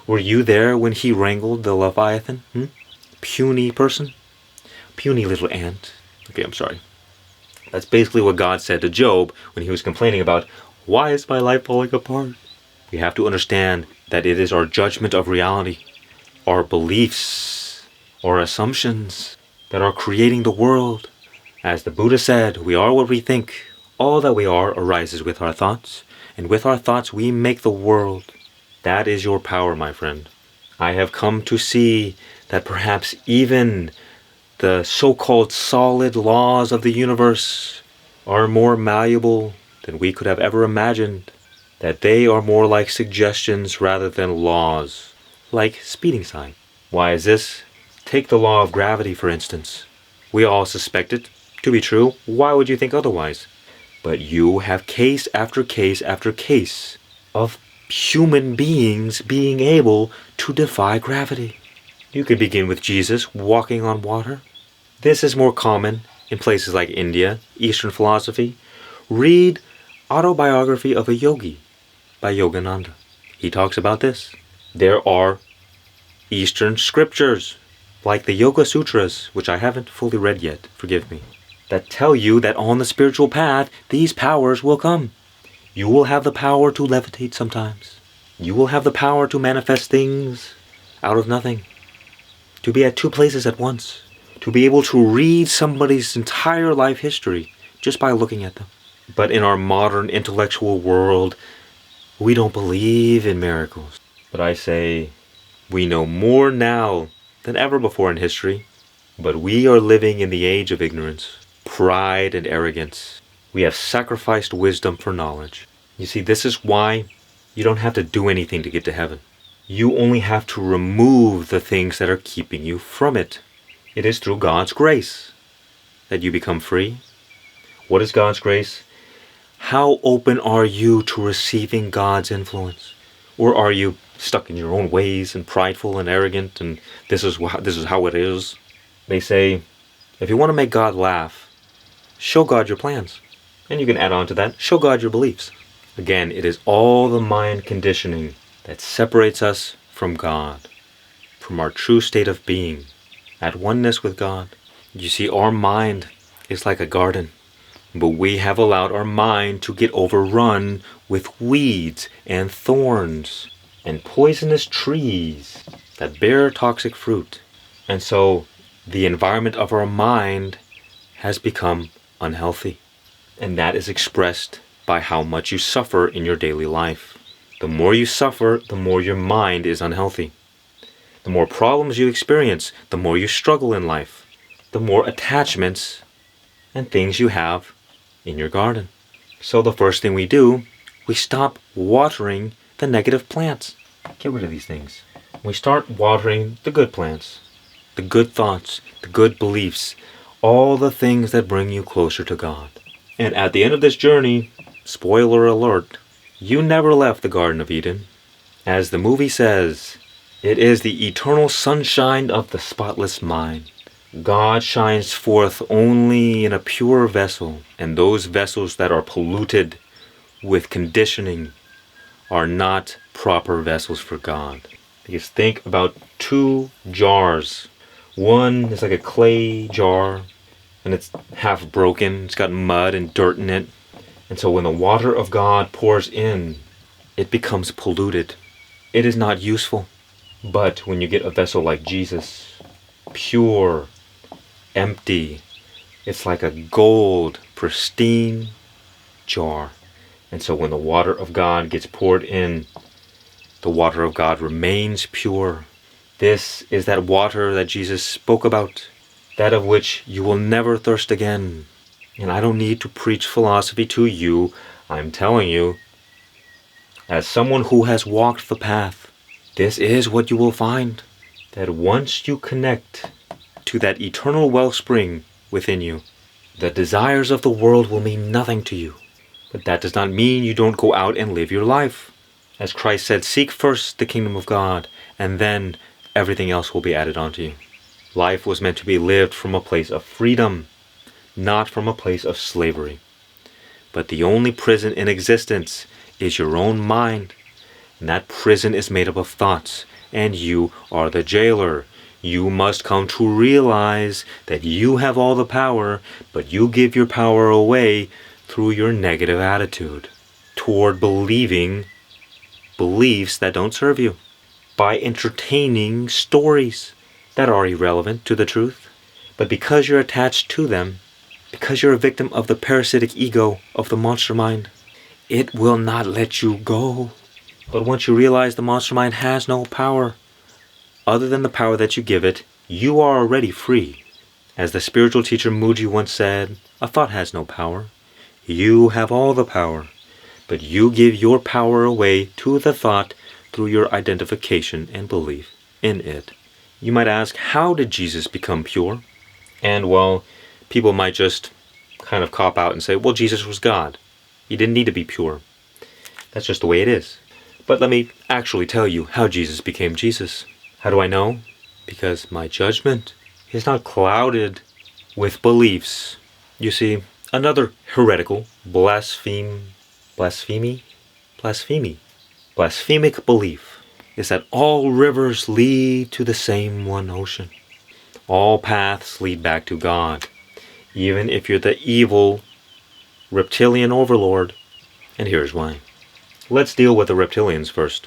Were you there when he wrangled the Leviathan? Puny person? Puny little ant. Okay, I'm sorry. That's basically what God said to Job when he was complaining about, why is my life falling apart? We have to understand that it is our judgment of reality, our beliefs, our assumptions that are creating the world. As the Buddha said, we are what we think. All that we are arises with our thoughts, and with our thoughts we make the world. That is your power, my friend. I have come to see that perhaps even the so-called solid laws of the universe are more malleable than we could have ever imagined. That they are more like suggestions rather than laws, like speeding sign. Why is this? Take the law of gravity, for instance. We all suspect it to be true. Why would you think otherwise? But you have case after case after case of human beings being able to defy gravity. You could begin with Jesus walking on water. This is more common in places like India, Eastern philosophy. Read Autobiography of a Yogi by Yogananda. He talks about this. There are Eastern scriptures, like the Yoga Sutras, which I haven't fully read yet, forgive me, that tell you that on the spiritual path, these powers will come. You will have the power to levitate sometimes. You will have the power to manifest things out of nothing. To be at two places at once. To be able to read somebody's entire life history just by looking at them. But in our modern intellectual world, we don't believe in miracles. But I say, we know more now than ever before in history. But we are living in the age of ignorance, pride, and arrogance. We have sacrificed wisdom for knowledge. You see, this is why you don't have to do anything to get to heaven. You only have to remove the things that are keeping you from it. It is through God's grace that you become free. What is God's grace? How open are you to receiving God's influence? Or are you stuck in your own ways and prideful and arrogant and this is how it is? They say, if you want to make God laugh, show God your plans. And you can add on to that, show God your beliefs. Again, it is all the mind conditioning that separates us from God, from our true state of being, at oneness with God. You see, our mind is like a garden, but we have allowed our mind to get overrun with weeds and thorns and poisonous trees that bear toxic fruit. And so the environment of our mind has become unhealthy. And that is expressed by how much you suffer in your daily life. The more you suffer, the more your mind is unhealthy. The more problems you experience, the more you struggle in life. The more attachments and things you have in your garden. So the first thing we do, we stop watering the negative plants. Get rid of these things. We start watering the good plants. The good thoughts, the good beliefs, all the things that bring you closer to God. And at the end of this journey, spoiler alert, you never left the Garden of Eden. As the movie says, it is the eternal sunshine of the spotless mind. God shines forth only in a pure vessel, and those vessels that are polluted with conditioning are not proper vessels for God. Because think about two jars. One is like a clay jar, and it's half broken. It's got mud and dirt in it. And so when the water of God pours in, it becomes polluted. It is not useful. But when you get a vessel like Jesus, pure, empty, it's like a gold, pristine jar. And so when the water of God gets poured in, the water of God remains pure. This is that water that Jesus spoke about, that of which you will never thirst again. And I don't need to preach philosophy to you. I'm telling you, as someone who has walked the path, this is what you will find. That once you connect to that eternal wellspring within you, the desires of the world will mean nothing to you. But that does not mean you don't go out and live your life. As Christ said, seek first the kingdom of God, and then everything else will be added onto you. Life was meant to be lived from a place of freedom, not from a place of slavery. But the only prison in existence is your own mind. And that prison is made up of thoughts, and you are the jailer. You must come to realize that you have all the power, but you give your power away through your negative attitude toward believing beliefs that don't serve you, by entertaining stories that are irrelevant to the truth. But because you're attached to them, because you're a victim of the parasitic ego of the monster mind, it will not let you go. But once you realize the monster mind has no power, other than the power that you give it, you are already free. As the spiritual teacher Mooji once said, a thought has no power. You have all the power, but you give your power away to the thought through your identification and belief in it. You might ask, how did Jesus become pure? And well, people might just kind of cop out and say, well, Jesus was God. He didn't need to be pure. That's just the way it is. But let me actually tell you how Jesus became Jesus. How do I know? Because my judgment is not clouded with beliefs. You see, another heretical, blasphemic belief is that all rivers lead to the same one ocean. All paths lead back to God. Even if you're the evil reptilian overlord And here's why. Let's deal with the reptilians first,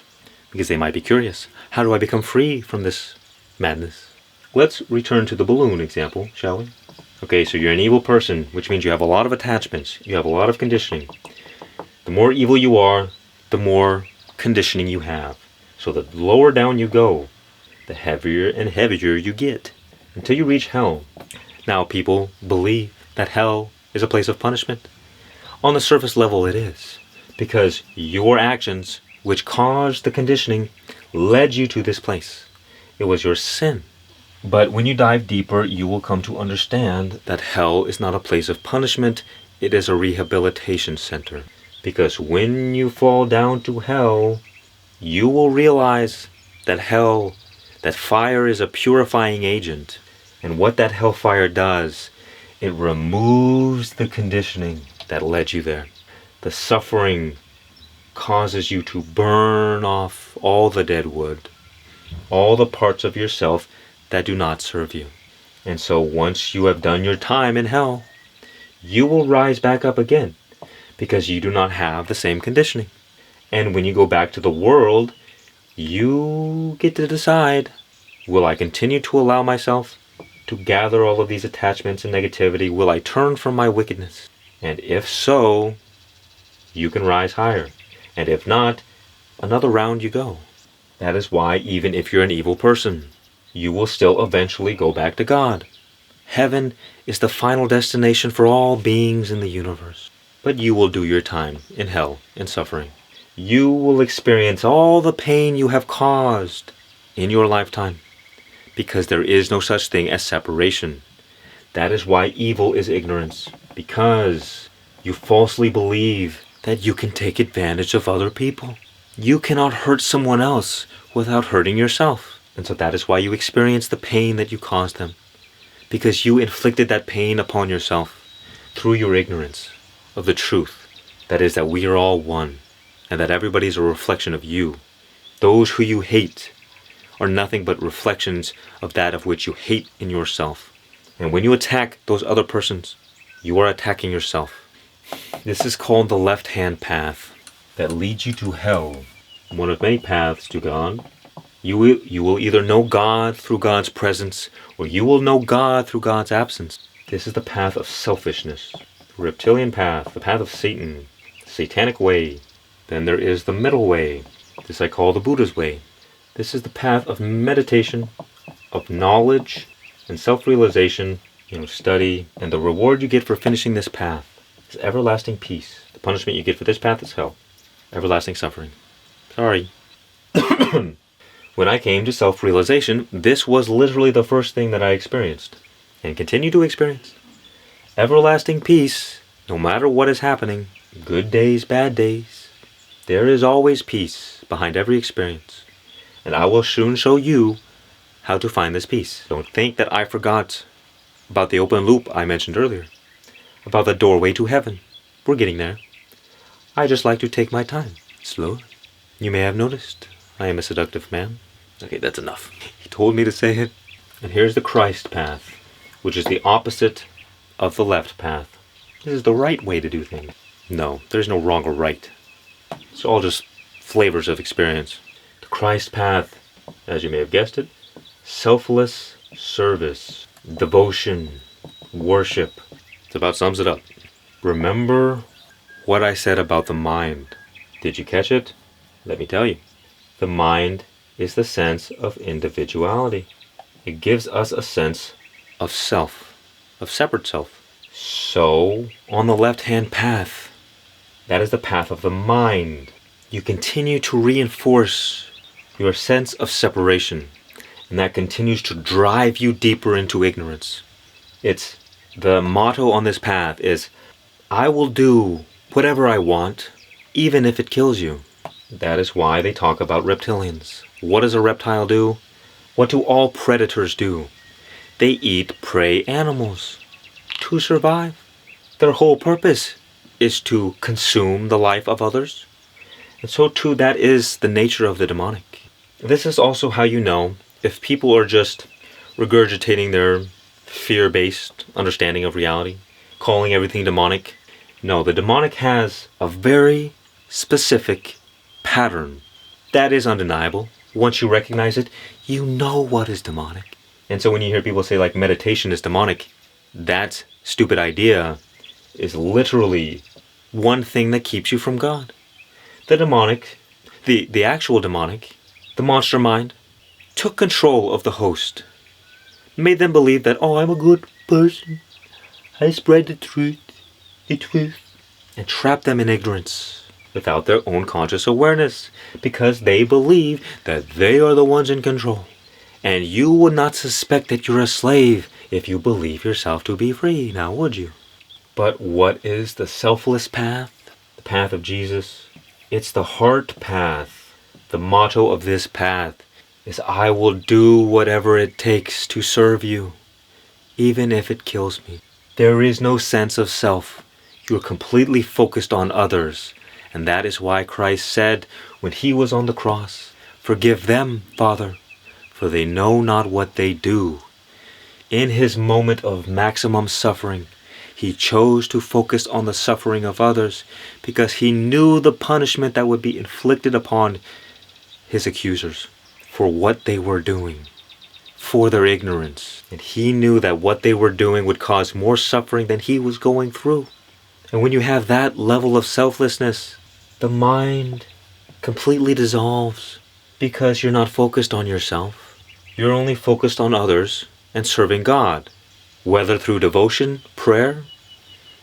because they might be curious. How do I become free from this madness? Let's return to the balloon example, shall we? Okay, so you're an evil person, which means you have a lot of attachments. You have a lot of conditioning. The more evil you are, the more conditioning you have. So the lower down you go, the heavier and heavier you get, until you reach hell. Now people believe that hell is a place of punishment. On the surface level it is, because your actions, which caused the conditioning, led you to this place. It was your sin. But when you dive deeper, you will come to understand that hell is not a place of punishment, it is a rehabilitation center. Because when you fall down to hell, you will realize that hell, that fire is a purifying agent. And what that hellfire does, it removes the conditioning that led you there. The suffering causes you to burn off all the dead wood, all the parts of yourself that do not serve you. And so once you have done your time in hell, you will rise back up again, because you do not have the same conditioning. And when you go back to the world, you get to decide, will I continue to allow myself to gather all of these attachments and negativity? Will I turn from my wickedness? And if so, you can rise higher. And if not, another round you go. That is why even if you're an evil person, you will still eventually go back to God. Heaven is the final destination for all beings in the universe. But you will do your time in hell and suffering. You will experience all the pain you have caused in your lifetime, because there is no such thing as separation. That is why evil is ignorance, because you falsely believe that you can take advantage of other people. You cannot hurt someone else without hurting yourself. And so that is why you experience the pain that you caused them, because you inflicted that pain upon yourself through your ignorance of the truth. That is that we are all one, and that everybody is a reflection of you. Those who you hate are nothing but reflections of that of which you hate in yourself. And when you attack those other persons, you are attacking yourself. This is called the left-hand path that leads you to hell. One of many paths to God. You will either know God through God's presence, or you will know God through God's absence. This is the path of selfishness, the reptilian path, the path of Satan, the satanic way. Then there is the middle way. This I call the Buddha's way. This is the path of meditation, of knowledge, and self-realization, study. And the reward you get for finishing this path is everlasting peace. The punishment you get for this path is hell. Everlasting suffering. Sorry. When I came to self-realization, this was literally the first thing that I experienced, and continue to experience. Everlasting peace, no matter what is happening, good days, bad days, there is always peace behind every experience. And I will soon show you how to find this peace. Don't think that I forgot about the open loop I mentioned earlier, about the doorway to heaven. We're getting there. I just like to take my time, slowly. You may have noticed I am a seductive man. Okay, that's enough. He told me to say it. And here's the Christ path, which is the opposite of the left path. This is the right way to do things. No, there's no wrong or right. It's all just flavors of experience. The Christ path, as you may have guessed it, selfless service, devotion, worship. It about sums it up. Remember what I said about the mind. Did you catch it? Let me tell you. The mind is the sense of individuality. It gives us a sense of self, of separate self. So, on the left-hand path, that is the path of the mind. You continue to reinforce your sense of separation, and that continues to drive you deeper into ignorance. It's the motto on this path is, I will do whatever I want, even if it kills you. That is why they talk about reptilians. What does a reptile do? What do all predators do? They eat prey animals to survive. Their whole purpose is to consume the life of others. And so too, that is the nature of the demonic. This is also how you know if people are just regurgitating their fear-based understanding of reality, calling everything demonic. No, the demonic has a very specific pattern. That is undeniable. Once you recognize it, you know what is demonic. And so when you hear people say like meditation is demonic, that stupid idea is literally one thing that keeps you from God. The demonic, the actual demonic, the monster mind, took control of the host, made them believe that, oh, I'm a good person, I spread the truth, and trapped them in ignorance without their own conscious awareness, because they believe that they are the ones in control. And you would not suspect that you're a slave if you believe yourself to be free, now would you? But what is the selfless path? The path of Jesus? It's the heart path. The motto of this path is, I will do whatever it takes to serve you, even if it kills me. There is no sense of self. You are completely focused on others. And that is why Christ said when he was on the cross, forgive them, Father, for they know not what they do. In his moment of maximum suffering, he chose to focus on the suffering of others because he knew the punishment that would be inflicted upon his accusers for what they were doing, for their ignorance. And he knew that what they were doing would cause more suffering than he was going through. And when you have that level of selflessness, the mind completely dissolves because you're not focused on yourself. You're only focused on others and serving God, whether through devotion, prayer,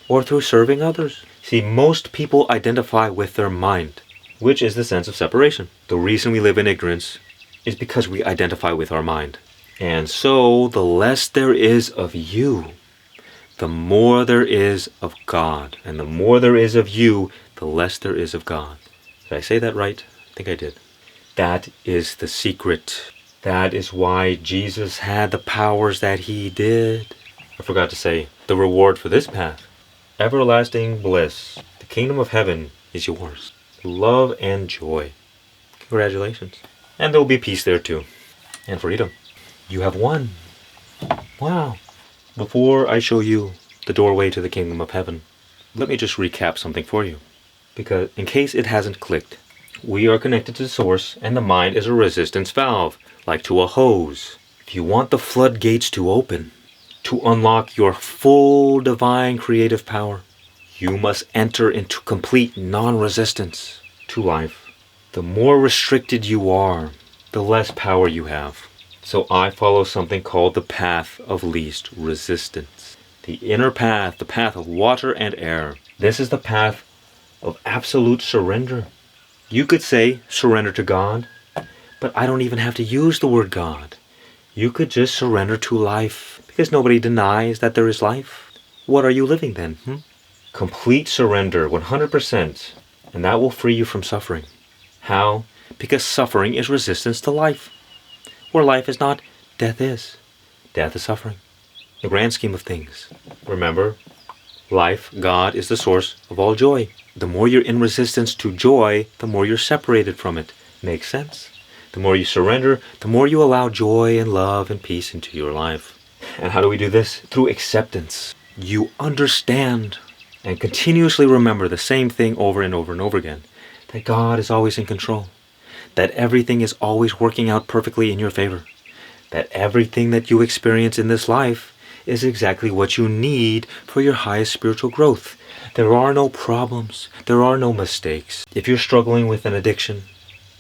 or through serving others. See, most people identify with their mind, which is the sense of separation. The reason we live in ignorance is because we identify with our mind. And so, the less there is of you, the more there is of God. And the more there is of you, the less there is of God. Did I say that right? I think I did. That is the secret. That is why Jesus had the powers that he did. I forgot to say, the reward for this path, everlasting bliss. The kingdom of heaven is yours. Love and joy. Congratulations. And there will be peace there too. And freedom. You have won. Wow. Before I show you the doorway to the kingdom of heaven, let me just recap something for you. Because in case it hasn't clicked, we are connected to the source and the mind is a resistance valve, like to a hose. If you want the floodgates to open, to unlock your full divine creative power, you must enter into complete non-resistance to life. The more restricted you are, the less power you have. So I follow something called the path of least resistance. The inner path, the path of water and air. This is the path of absolute surrender. You could say surrender to God, but I don't even have to use the word God. You could just surrender to life, because nobody denies that there is life. What are you living then? Complete surrender, 100%, and that will free you from suffering. How? Because suffering is resistance to life. Where life is not, death is. Death is suffering. The grand scheme of things. Remember, life, God, is the source of all joy. The more you're in resistance to joy, the more you're separated from it. Makes sense? The more you surrender, the more you allow joy and love and peace into your life. And how do we do this? Through acceptance. You understand and continuously remember the same thing over and over and over again. That God is always in control. That everything is always working out perfectly in your favor. That everything that you experience in this life is exactly what you need for your highest spiritual growth. There are no problems. There are no mistakes. If you're struggling with an addiction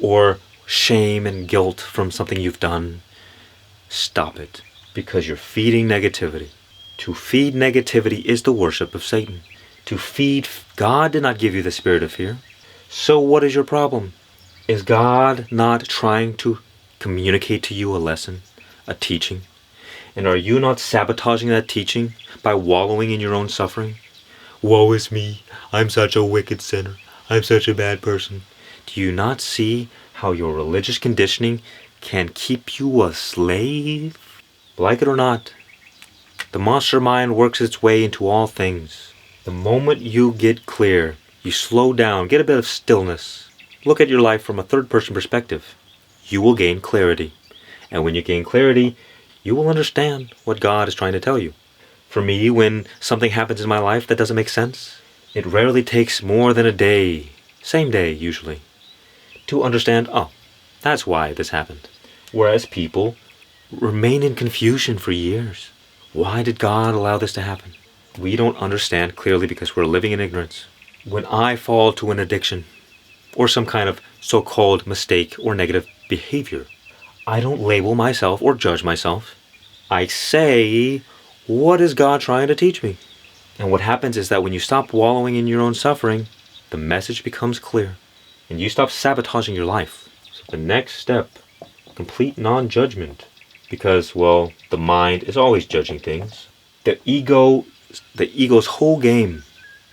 or shame and guilt from something you've done, stop it, because you're feeding negativity. To feed negativity is the worship of Satan. God did not give you the spirit of fear. So what is your problem? Is God not trying to communicate to you a lesson, a teaching? And are you not sabotaging that teaching by wallowing in your own suffering? Woe is me, I'm such a wicked sinner, I'm such a bad person. Do you not see how your religious conditioning can keep you a slave? Like it or not, the monster mind works its way into all things. The moment you get clear, you slow down, get a bit of stillness, look at your life from a third-person perspective, you will gain clarity. And when you gain clarity, you will understand what God is trying to tell you. For me, when something happens in my life that doesn't make sense, it rarely takes more than a day, same day usually, to understand, oh, that's why this happened. Whereas people remain in confusion for years. Why did God allow this to happen? We don't understand clearly because we're living in ignorance. When I fall to an addiction or some kind of so-called mistake or negative behavior, I don't label myself or judge myself. I say, what is God trying to teach me? And what happens is that when you stop wallowing in your own suffering, the message becomes clear and you stop sabotaging your life. So the next step, complete non-judgment, because, well, the mind is always judging things. The ego's whole game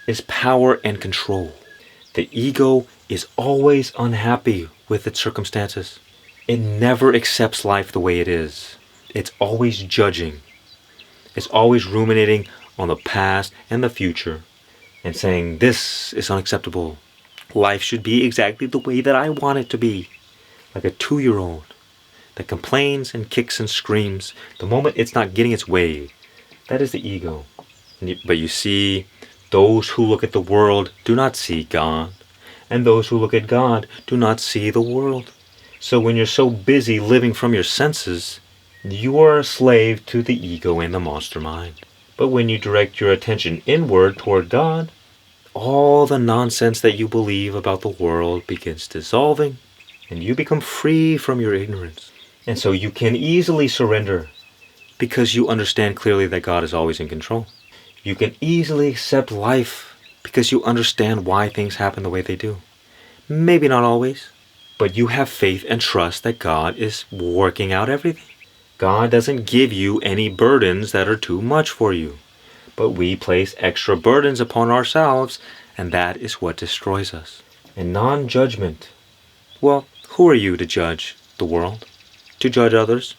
is power and control. The ego is always unhappy with its circumstances. It never accepts life the way it is. It's always judging. It's always ruminating on the past and the future and saying, this is unacceptable. Life should be exactly the way that I want it to be. Like a 2-year-old that complains and kicks and screams the moment it's not getting its way. That is the ego. But you see, those who look at the world do not see God, and those who look at God do not see the world. So when you're so busy living from your senses, you are a slave to the ego and the monster mind. But when you direct your attention inward toward God, all the nonsense that you believe about the world begins dissolving, and you become free from your ignorance. And so you can easily surrender because you understand clearly that God is always in control. You can easily accept life because you understand why things happen the way they do. Maybe not always, but you have faith and trust that God is working out everything. God doesn't give you any burdens that are too much for you, but we place extra burdens upon ourselves, and that is what destroys us. And non-judgment, well, who are you to judge the world? To judge others?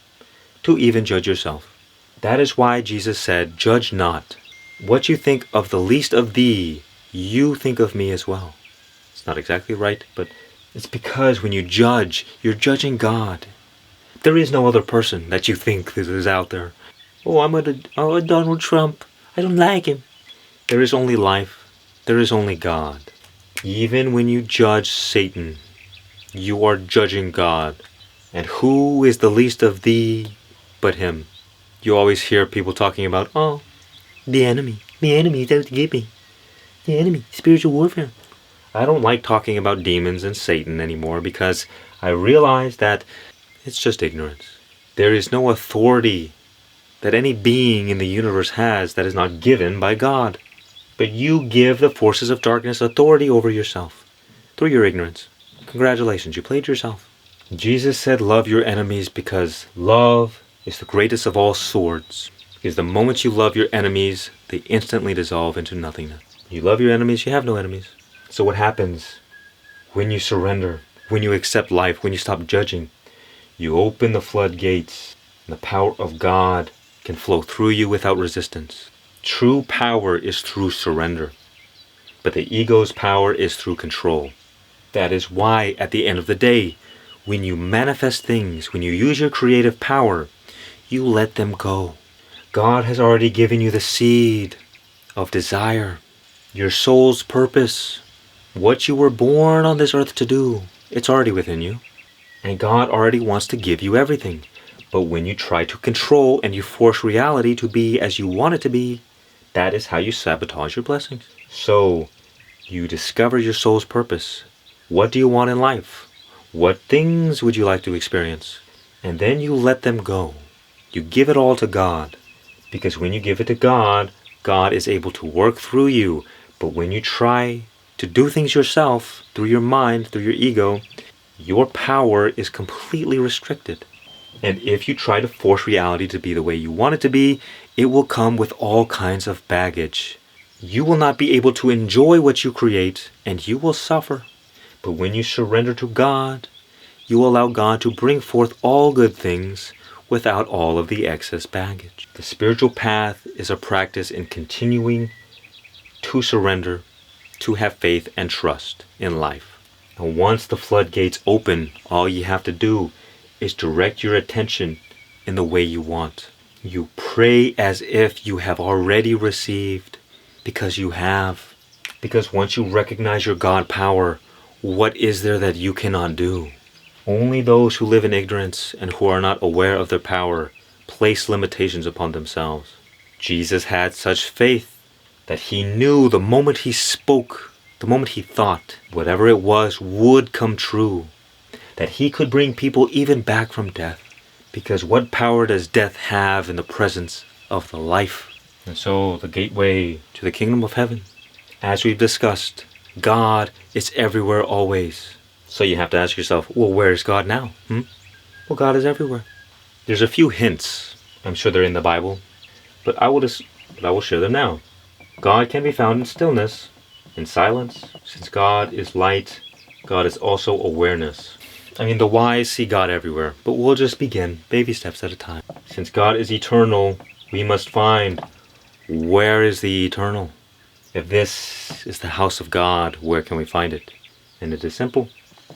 To even judge yourself? That is why Jesus said, judge not. What you think of the least of thee, you think of me as well. It's not exactly right, but it's because when you judge, you're judging God. There is no other person that you think is out there. Oh, I'm a Donald Trump. I don't like him. There is only life. There is only God. Even when you judge Satan, you are judging God. And who is the least of thee but him? You always hear people talking about, oh, the enemy. The enemy is out to get me. The enemy, spiritual warfare. I don't like talking about demons and Satan anymore because I realize that it's just ignorance. There is no authority that any being in the universe has that is not given by God. But you give the forces of darkness authority over yourself through your ignorance. Congratulations, you played yourself. Jesus said love your enemies because love is the greatest of all swords. Because the moment you love your enemies, they instantly dissolve into nothingness. You love your enemies, you have no enemies. So what happens when you surrender, when you accept life, when you stop judging? You open the floodgates, and the power of God can flow through you without resistance. True power is through surrender, but the ego's power is through control. That is why, at the end of the day, when you manifest things, when you use your creative power, you let them go. God has already given you the seed of desire, your soul's purpose, what you were born on this earth to do. It's already within you. And God already wants to give you everything. But when you try to control and you force reality to be as you want it to be, that is how you sabotage your blessings. So, you discover your soul's purpose. What do you want in life? What things would you like to experience? And then you let them go. You give it all to God. Because when you give it to God, God is able to work through you. But when you try to do things yourself, through your mind, through your ego, your power is completely restricted. And if you try to force reality to be the way you want it to be, it will come with all kinds of baggage. You will not be able to enjoy what you create, and you will suffer. But when you surrender to God, you allow God to bring forth all good things without all of the excess baggage. The spiritual path is a practice in continuing to surrender, to have faith and trust in life. And once the floodgates open, all you have to do is direct your attention in the way you want. You pray as if you have already received, because you have. Because once you recognize your God power, What is there that you cannot do? Only those who live in ignorance and who are not aware of their power place limitations upon themselves. Jesus had such faith that he knew the moment he spoke, the moment he thought, whatever it was would come true. That he could bring people even back from death. Because what power does death have in the presence of the life? And so the gateway to the kingdom of heaven, as we've discussed, God is everywhere always. So you have to ask yourself, well, where is God now? Well, God is everywhere. There's a few hints. I'm sure they're in the Bible. But I will share them now. God can be found in stillness, in silence. Since God is light, God is also awareness. I mean, the wise see God everywhere, but we'll just begin baby steps at a time. Since God is eternal, we must find where is the eternal. If this is the house of God, where can we find it? And it is simple.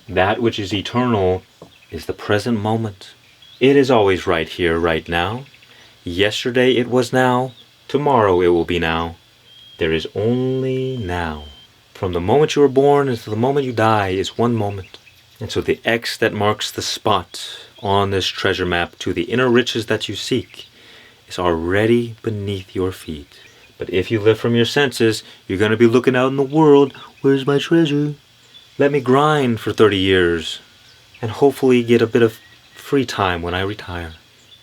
That which is eternal is the present moment. It is always right here, right now. Yesterday it was now. Tomorrow it will be now. There is only now. From the moment you were born until the moment you die is one moment. And so the X that marks the spot on this treasure map to the inner riches that you seek is already beneath your feet. But if you live from your senses, you're going to be looking out in the world. Where's my treasure? Let me grind for 30 years and hopefully get a bit of free time when I retire.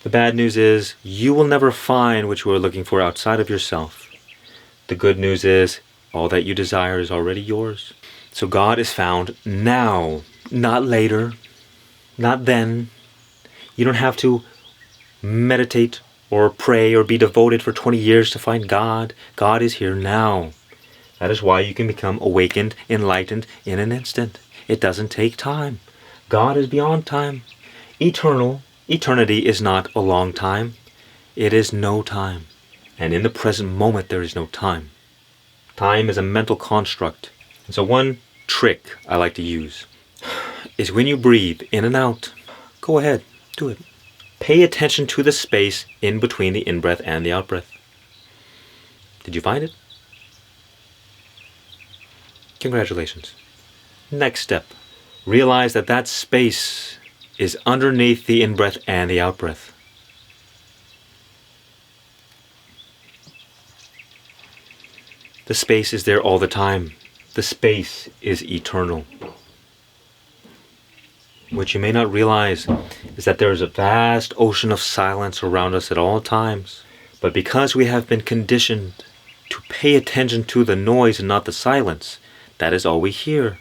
The bad news is you will never find what you are looking for outside of yourself. The good news is all that you desire is already yours. So God is found now, not later, not then. You don't have to meditate or pray or be devoted for 20 years to find God. God is here now. That is why you can become awakened, enlightened in an instant. It doesn't take time. God is beyond time. Eternal. Eternity is not a long time. It is no time. And in the present moment, there is no time. Time is a mental construct. And so one trick I like to use is when you breathe in and out, go ahead, do it. Pay attention to the space in between the in-breath and the out-breath. Did you find it? Congratulations. Next step. Realize that that space is underneath the in-breath and the out-breath. The space is there all the time. The space is eternal. What you may not realize is that there is a vast ocean of silence around us at all times. But because we have been conditioned to pay attention to the noise and not the silence, that is all we hear.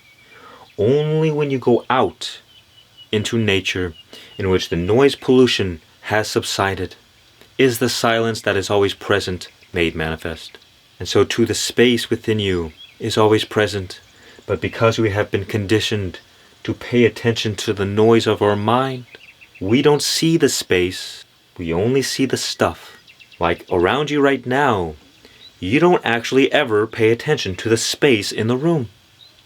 Only when you go out into nature, in which the noise pollution has subsided, is the silence that is always present made manifest. And so too the space within you is always present, but because we have been conditioned to pay attention to the noise of our mind, we don't see the space, we only see the stuff. Like around you right now, you don't actually ever pay attention to the space in the room.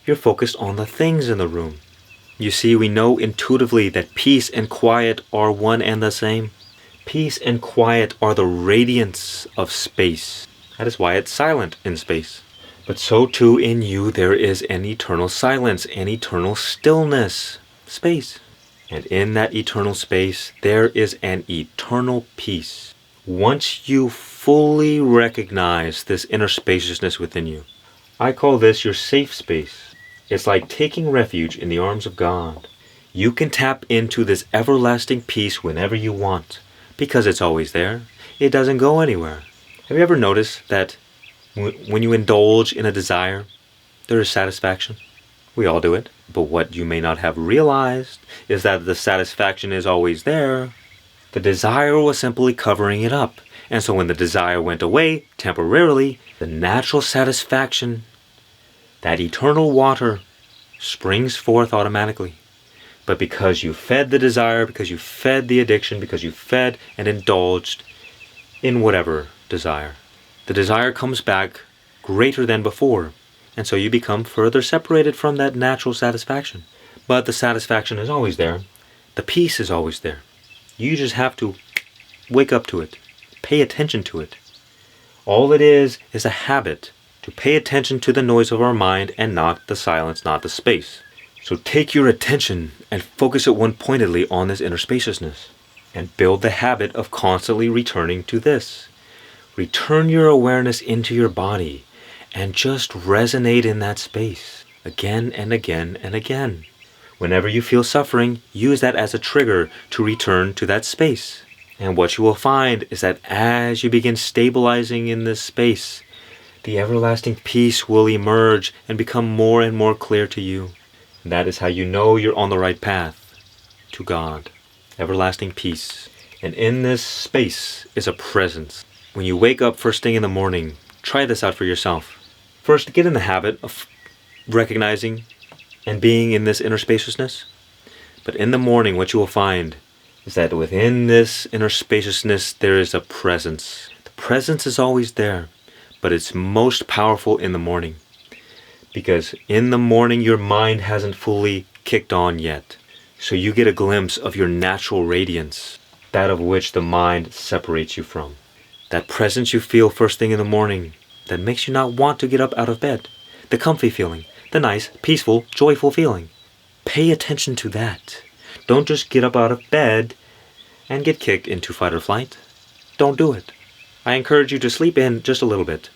You're focused on the things in the room. You see, we know intuitively that peace and quiet are one and the same. Peace and quiet are the radiance of space. That is why it's silent in space. But so too in you there is an eternal silence, an eternal stillness, space. And in that eternal space there is an eternal peace. Once you fully recognize this inner spaciousness within you, I call this your safe space. It's like taking refuge in the arms of God. You can tap into this everlasting peace whenever you want, because it's always there. It doesn't go anywhere. Have you ever noticed that when you indulge in a desire, there is satisfaction? We all do it. But what you may not have realized is that the satisfaction is always there. The desire was simply covering it up. And so when the desire went away temporarily, the natural satisfaction, that eternal water, springs forth automatically. But because you fed the desire, because you fed the addiction, because you fed and indulged in whatever desire, the desire comes back greater than before. And so you become further separated from that natural satisfaction. But the satisfaction is always there. The peace is always there. You just have to wake up to it. Pay attention to it. All it is a habit to pay attention to the noise of our mind and not the silence, not the space. So take your attention and focus it one pointedly on this inner spaciousness. And build the habit of constantly returning to this. Return your awareness into your body and just resonate in that space again and again and again. Whenever you feel suffering, use that as a trigger to return to that space. And what you will find is that as you begin stabilizing in this space, the everlasting peace will emerge and become more and more clear to you. And that is how you know you're on the right path to God. Everlasting peace. And in this space is a presence. When you wake up first thing in the morning, try this out for yourself. First, get in the habit of recognizing and being in this inner spaciousness. But in the morning, what you will find is that within this inner spaciousness, there is a presence. The presence is always there, but it's most powerful in the morning. Because in the morning, your mind hasn't fully kicked on yet. So you get a glimpse of your natural radiance, that of which the mind separates you from. That presence you feel first thing in the morning that makes you not want to get up out of bed. The comfy feeling, the nice, peaceful, joyful feeling. Pay attention to that. Don't just get up out of bed and get kicked into fight or flight. Don't do it. I encourage you to sleep in just a little bit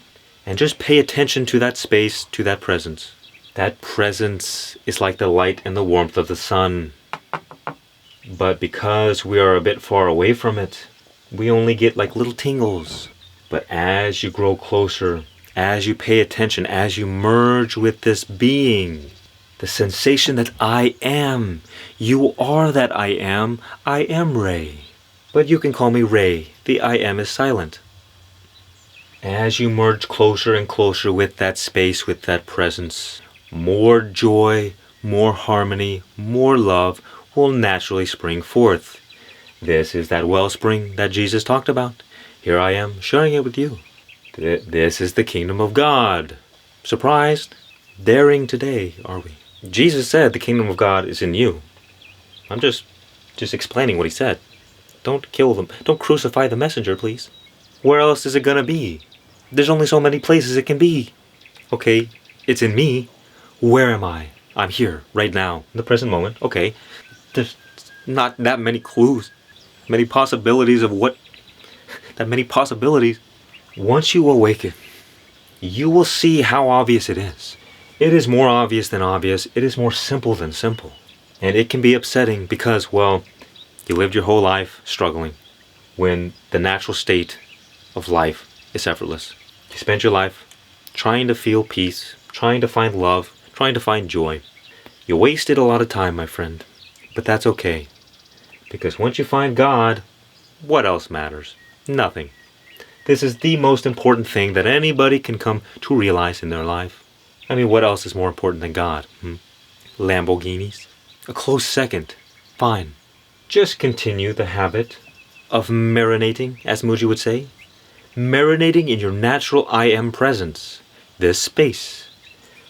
and just pay attention to that space, to that presence. That presence is like the light and the warmth of the sun. But because we are a bit far away from it, we only get like little tingles. But as you grow closer, as you pay attention, as you merge with this being, the sensation that I am, you are that I am Ray. But you can call me Ray, the I am is silent. As you merge closer and closer with that space, with that presence, more joy, more harmony, more love will naturally spring forth. This is that wellspring that Jesus talked about. Here I am sharing it with you. This is the kingdom of God. Surprised? Daring today, are we? Jesus said the kingdom of God is in you. I'm just explaining what he said. Don't kill them. Don't crucify the messenger, please. Where else is it gonna be? There's only so many places it can be. Okay, it's in me. Where am I? I'm here, right now, in the present moment. Okay, there's not that many clues, many possibilities of what, that many possibilities. Once you awaken, you will see how obvious it is. It is more obvious than obvious. It is more simple than simple. And it can be upsetting because, well, you lived your whole life struggling when the natural state of life is effortless. You spent your life trying to feel peace, trying to find love, trying to find joy. You wasted a lot of time, my friend, but that's okay. Because once you find God, what else matters? Nothing. This is the most important thing that anybody can come to realize in their life. I mean, what else is more important than God? Lamborghinis? A close second. Fine. Just continue the habit of marinating, as Mooji would say. Marinating in your natural I am presence. This space.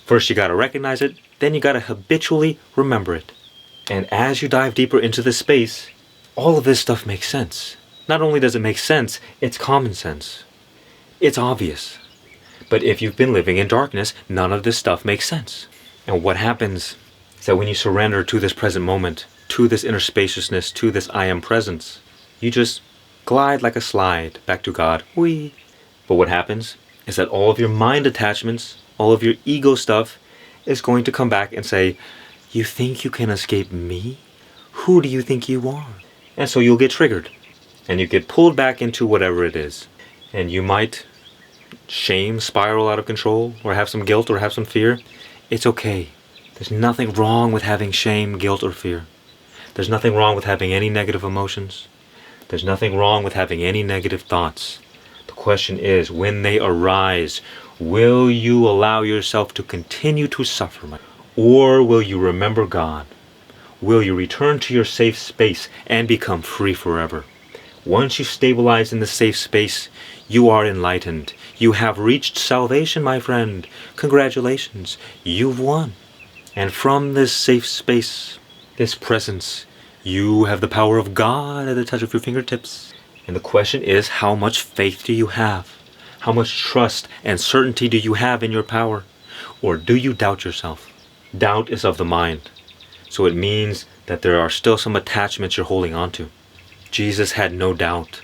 First you gotta recognize it, then you gotta habitually remember it. And as you dive deeper into this space, all of this stuff makes sense. Not only does it make sense, it's common sense. It's obvious. But if you've been living in darkness, none of this stuff makes sense. And what happens is that when you surrender to this present moment, to this inner spaciousness, to this I am presence, you just glide like a slide back to God. Whee! But what happens is that all of your mind attachments, all of your ego stuff is going to come back and say, you think you can escape me? Who do you think you are? And so you'll get triggered. And you get pulled back into whatever it is. And you might shame spiral out of control, or have some guilt, or have some fear. It's okay. There's nothing wrong with having shame, guilt, or fear. There's nothing wrong with having any negative emotions. There's nothing wrong with having any negative thoughts. The question is, when they arise, will you allow yourself to continue to suffer? Or will you remember God? Will you return to your safe space and become free forever? Once you stabilize in the safe space, you are enlightened. You have reached salvation, my friend. Congratulations, you've won. And from this safe space, this presence, you have the power of God at the touch of your fingertips. And the question is, how much faith do you have? How much trust and certainty do you have in your power? Or do you doubt yourself? Doubt is of the mind. So it means that there are still some attachments you're holding on to. Jesus had no doubt.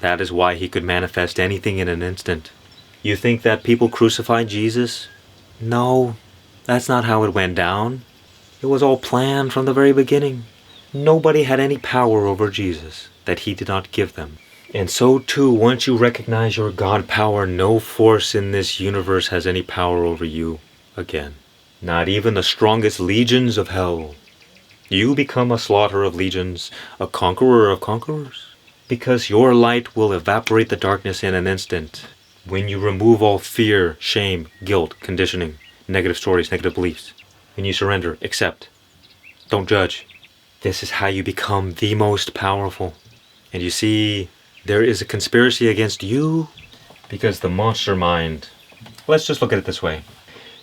That is why he could manifest anything in an instant. You think that people crucified Jesus? No, that's not how it went down. It was all planned from the very beginning. Nobody had any power over Jesus that he did not give them. And so too, once you recognize your God power, no force in this universe has any power over you again. Not even the strongest legions of hell. You become a slaughterer of legions, a conqueror of conquerors. Because your light will evaporate the darkness in an instant. When you remove all fear, shame, guilt, conditioning, negative stories, negative beliefs. When you surrender, accept. Don't judge. This is how you become the most powerful. And you see, there is a conspiracy against you because the monster mind. Let's just look at it this way.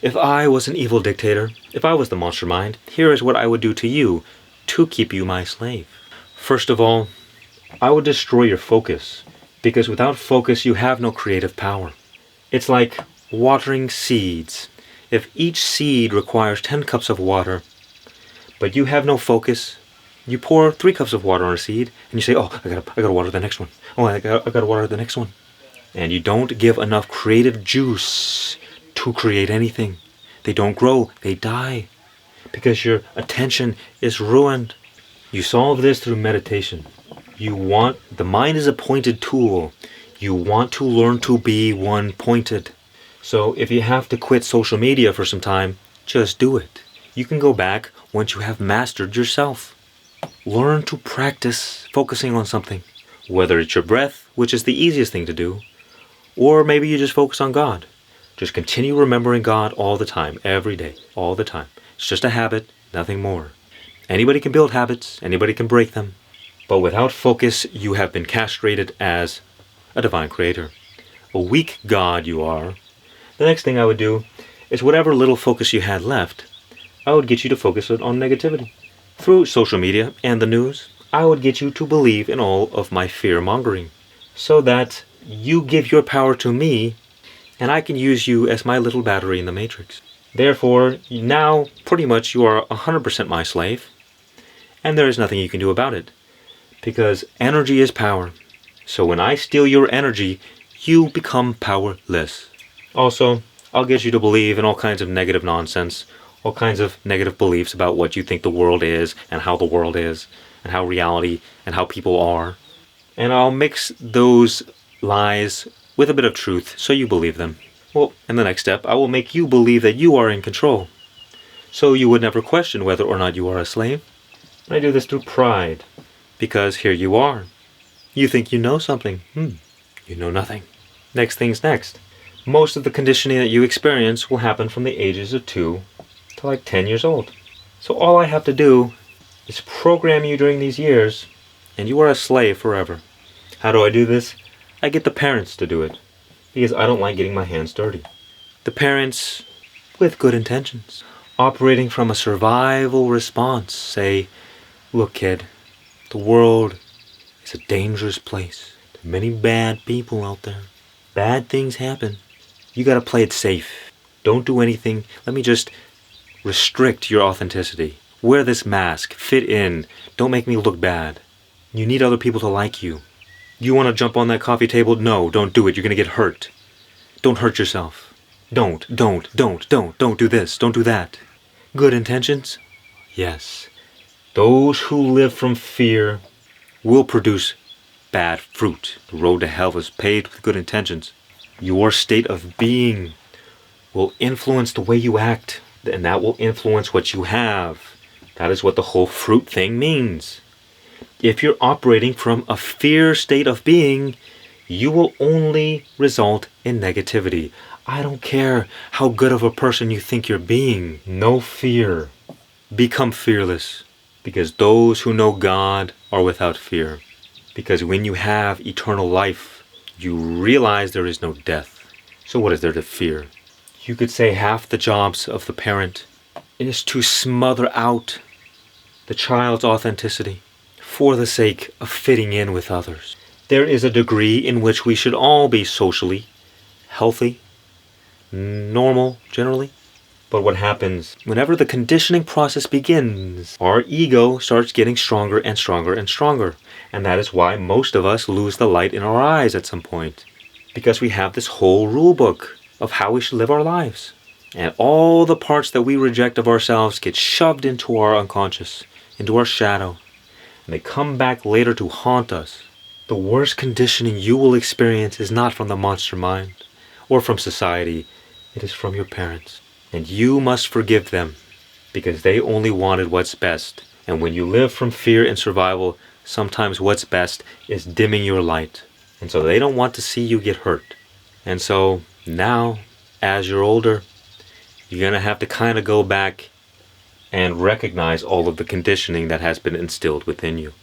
If I was an evil dictator, if I was the monster mind, here is what I would do to you to keep you my slave. First of all, I would destroy your focus, because without focus you have no creative power. It's like watering seeds. If each seed requires 10 cups of water, but you have no focus, you pour 3 cups of water on a seed, and you say, oh, I gotta water the next one. Oh, I gotta water the next one. And you don't give enough creative juice to create anything. They don't grow, they die, because your attention is ruined. You solve this through meditation. The mind is a pointed tool. You want to learn to be one-pointed. So if you have to quit social media for some time, just do it. You can go back once you have mastered yourself. Learn to practice focusing on something. Whether it's your breath, which is the easiest thing to do, or maybe you just focus on God. Just continue remembering God all the time, every day, all the time. It's just a habit, nothing more. Anybody can build habits, anybody can break them. But without focus, you have been castrated as a divine creator. A weak God you are. The next thing I would do is whatever little focus you had left, I would get you to focus on negativity. Through social media and the news, I would get you to believe in all of my fear-mongering, so that you give your power to me, and I can use you as my little battery in the matrix. Therefore, now pretty much you are 100% my slave, and there is nothing you can do about it. Because energy is power. So when I steal your energy, you become powerless. Also, I'll get you to believe in all kinds of negative nonsense, all kinds of negative beliefs about what you think the world is, and how the world is, and how reality, and how people are. And I'll mix those lies with a bit of truth so you believe them. Well, in the next step, I will make you believe that you are in control. So you would never question whether or not you are a slave. I do this through pride. Because here you are. You think you know something. You know nothing. Next thing's next. Most of the conditioning that you experience will happen from the ages of 2 to like 10 years old. So all I have to do is program you during these years, and you are a slave forever. How do I do this? I get the parents to do it, because I don't like getting my hands dirty. The parents, with good intentions, operating from a survival response, say, look kid, the world is a dangerous place. There are many bad people out there. Bad things happen. You gotta play it safe. Don't do anything. Let me just restrict your authenticity. Wear this mask. Fit in. Don't make me look bad. You need other people to like you. You want to jump on that coffee table? No, don't do it. You're gonna get hurt. Don't hurt yourself. Don't do this. Don't do that. Good intentions? Yes. Those who live from fear will produce bad fruit. The road to hell is paved with good intentions. Your state of being will influence the way you act, and that will influence what you have. That is what the whole fruit thing means. If you're operating from a fear state of being, you will only result in negativity. I don't care how good of a person you think you're being. No fear. Become fearless. Because those who know God are without fear. Because when you have eternal life, you realize there is no death. So what is there to fear? You could say half the jobs of the parent is to smother out the child's authenticity for the sake of fitting in with others. There is a degree in which we should all be socially healthy, normal generally, But what happens whenever the conditioning process begins, our ego starts getting stronger and stronger and stronger. And that is why most of us lose the light in our eyes at some point. Because we have this whole rule book of how we should live our lives. And all the parts that we reject of ourselves get shoved into our unconscious, into our shadow. And they come back later to haunt us. The worst conditioning you will experience is not from the monster mind or from society. It is from your parents. And you must forgive them because they only wanted what's best. And when you live from fear and survival, sometimes what's best is dimming your light. And so they don't want to see you get hurt. And so now, as you're older, you're going to have to kind of go back and recognize all of the conditioning that has been instilled within you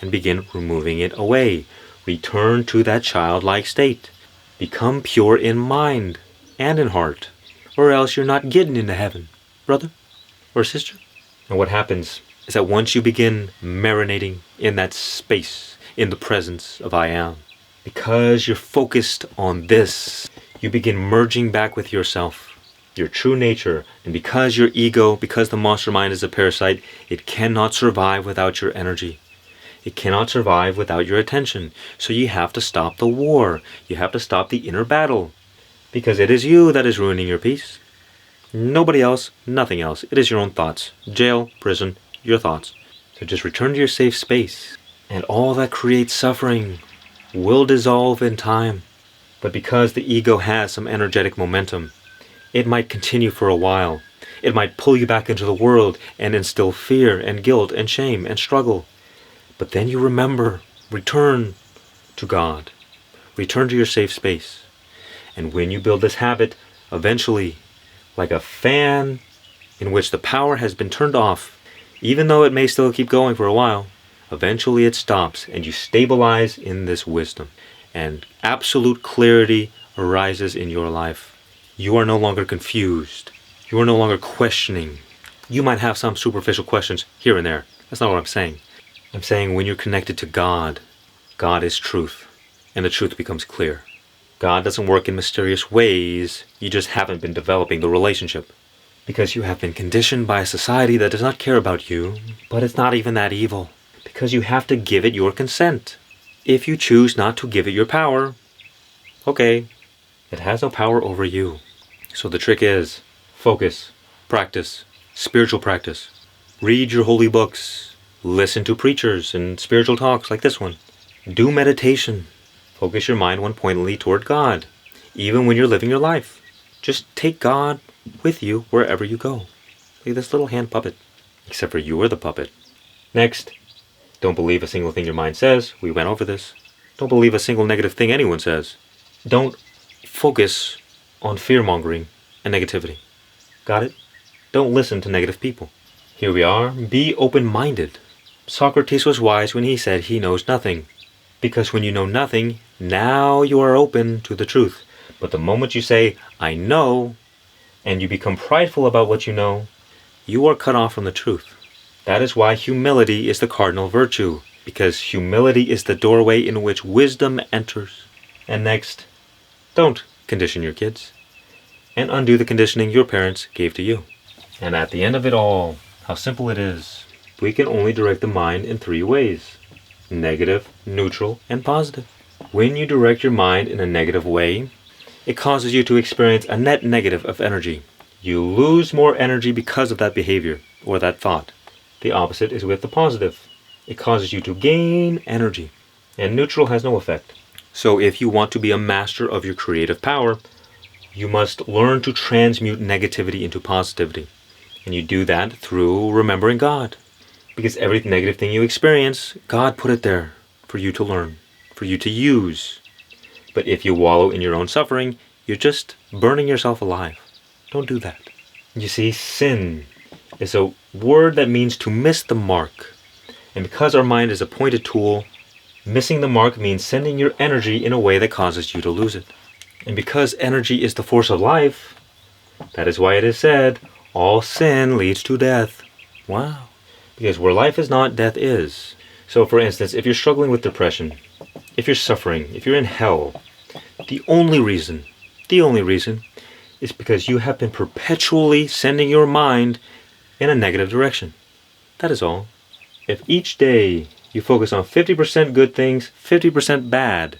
and begin removing it away. Return to that childlike state. Become pure in mind and in heart, or else you're not getting into heaven, brother or sister. And what happens is that once you begin marinating in that space, in the presence of I Am, because you're focused on this, you begin merging back with yourself, your true nature. And because your ego, because the monster mind is a parasite, it cannot survive without your energy. It cannot survive without your attention. So you have to stop the war. You have to stop the inner battle. Because it is you that is ruining your peace. Nobody else, nothing else. It is your own thoughts. Jail, prison, your thoughts. So just return to your safe space. And all that creates suffering will dissolve in time. But because the ego has some energetic momentum, it might continue for a while. It might pull you back into the world and instill fear and guilt and shame and struggle. But then you remember, return to God. Return to your safe space. And when you build this habit, eventually, like a fan in which the power has been turned off, even though it may still keep going for a while, eventually it stops and you stabilize in this wisdom. And absolute clarity arises in your life. You are no longer confused. You are no longer questioning. You might have some superficial questions here and there. That's not what I'm saying. I'm saying when you're connected to God, God is truth, and the truth becomes clear. God doesn't work in mysterious ways. You just haven't been developing the relationship. Because you have been conditioned by a society that does not care about you, but it's not even that evil. Because you have to give it your consent. If you choose not to give it your power, okay, it has no power over you. So the trick is, focus, practice, spiritual practice. Read your holy books. Listen to preachers and spiritual talks like this one. Do meditation. Focus your mind one pointedly toward God, even when you're living your life. Just take God with you wherever you go. Like this little hand puppet. Except for you are the puppet. Next, don't believe a single thing your mind says. We went over this. Don't believe a single negative thing anyone says. Don't focus on fear-mongering and negativity. Got it? Don't listen to negative people. Here we are. Be open-minded. Socrates was wise when he said he knows nothing. Because when you know nothing, now you are open to the truth. But the moment you say, I know, and you become prideful about what you know, you are cut off from the truth. That is why humility is the cardinal virtue. Because humility is the doorway in which wisdom enters. And next, don't condition your kids. And undo the conditioning your parents gave to you. And at the end of it all, how simple it is. We can only direct the mind in 3 ways. Negative, neutral, and positive. When you direct your mind in a negative way, it causes you to experience a net negative of energy. You lose more energy because of that behavior or that thought. The opposite is with the positive. It causes you to gain energy. And neutral has no effect. So if you want to be a master of your creative power, you must learn to transmute negativity into positivity. And you do that through remembering God. Because every negative thing you experience, God put it there for you to learn, for you to use. But if you wallow in your own suffering, you're just burning yourself alive. Don't do that. You see, sin is a word that means to miss the mark. And because our mind is a pointed tool, missing the mark means sending your energy in a way that causes you to lose it. And because energy is the force of life, that is why it is said, all sin leads to death. Wow. Because where life is not, death is. So for instance, if you're struggling with depression, if you're suffering, if you're in hell, the only reason is because you have been perpetually sending your mind in a negative direction. That is all. If each day you focus on 50% good things, 50% bad,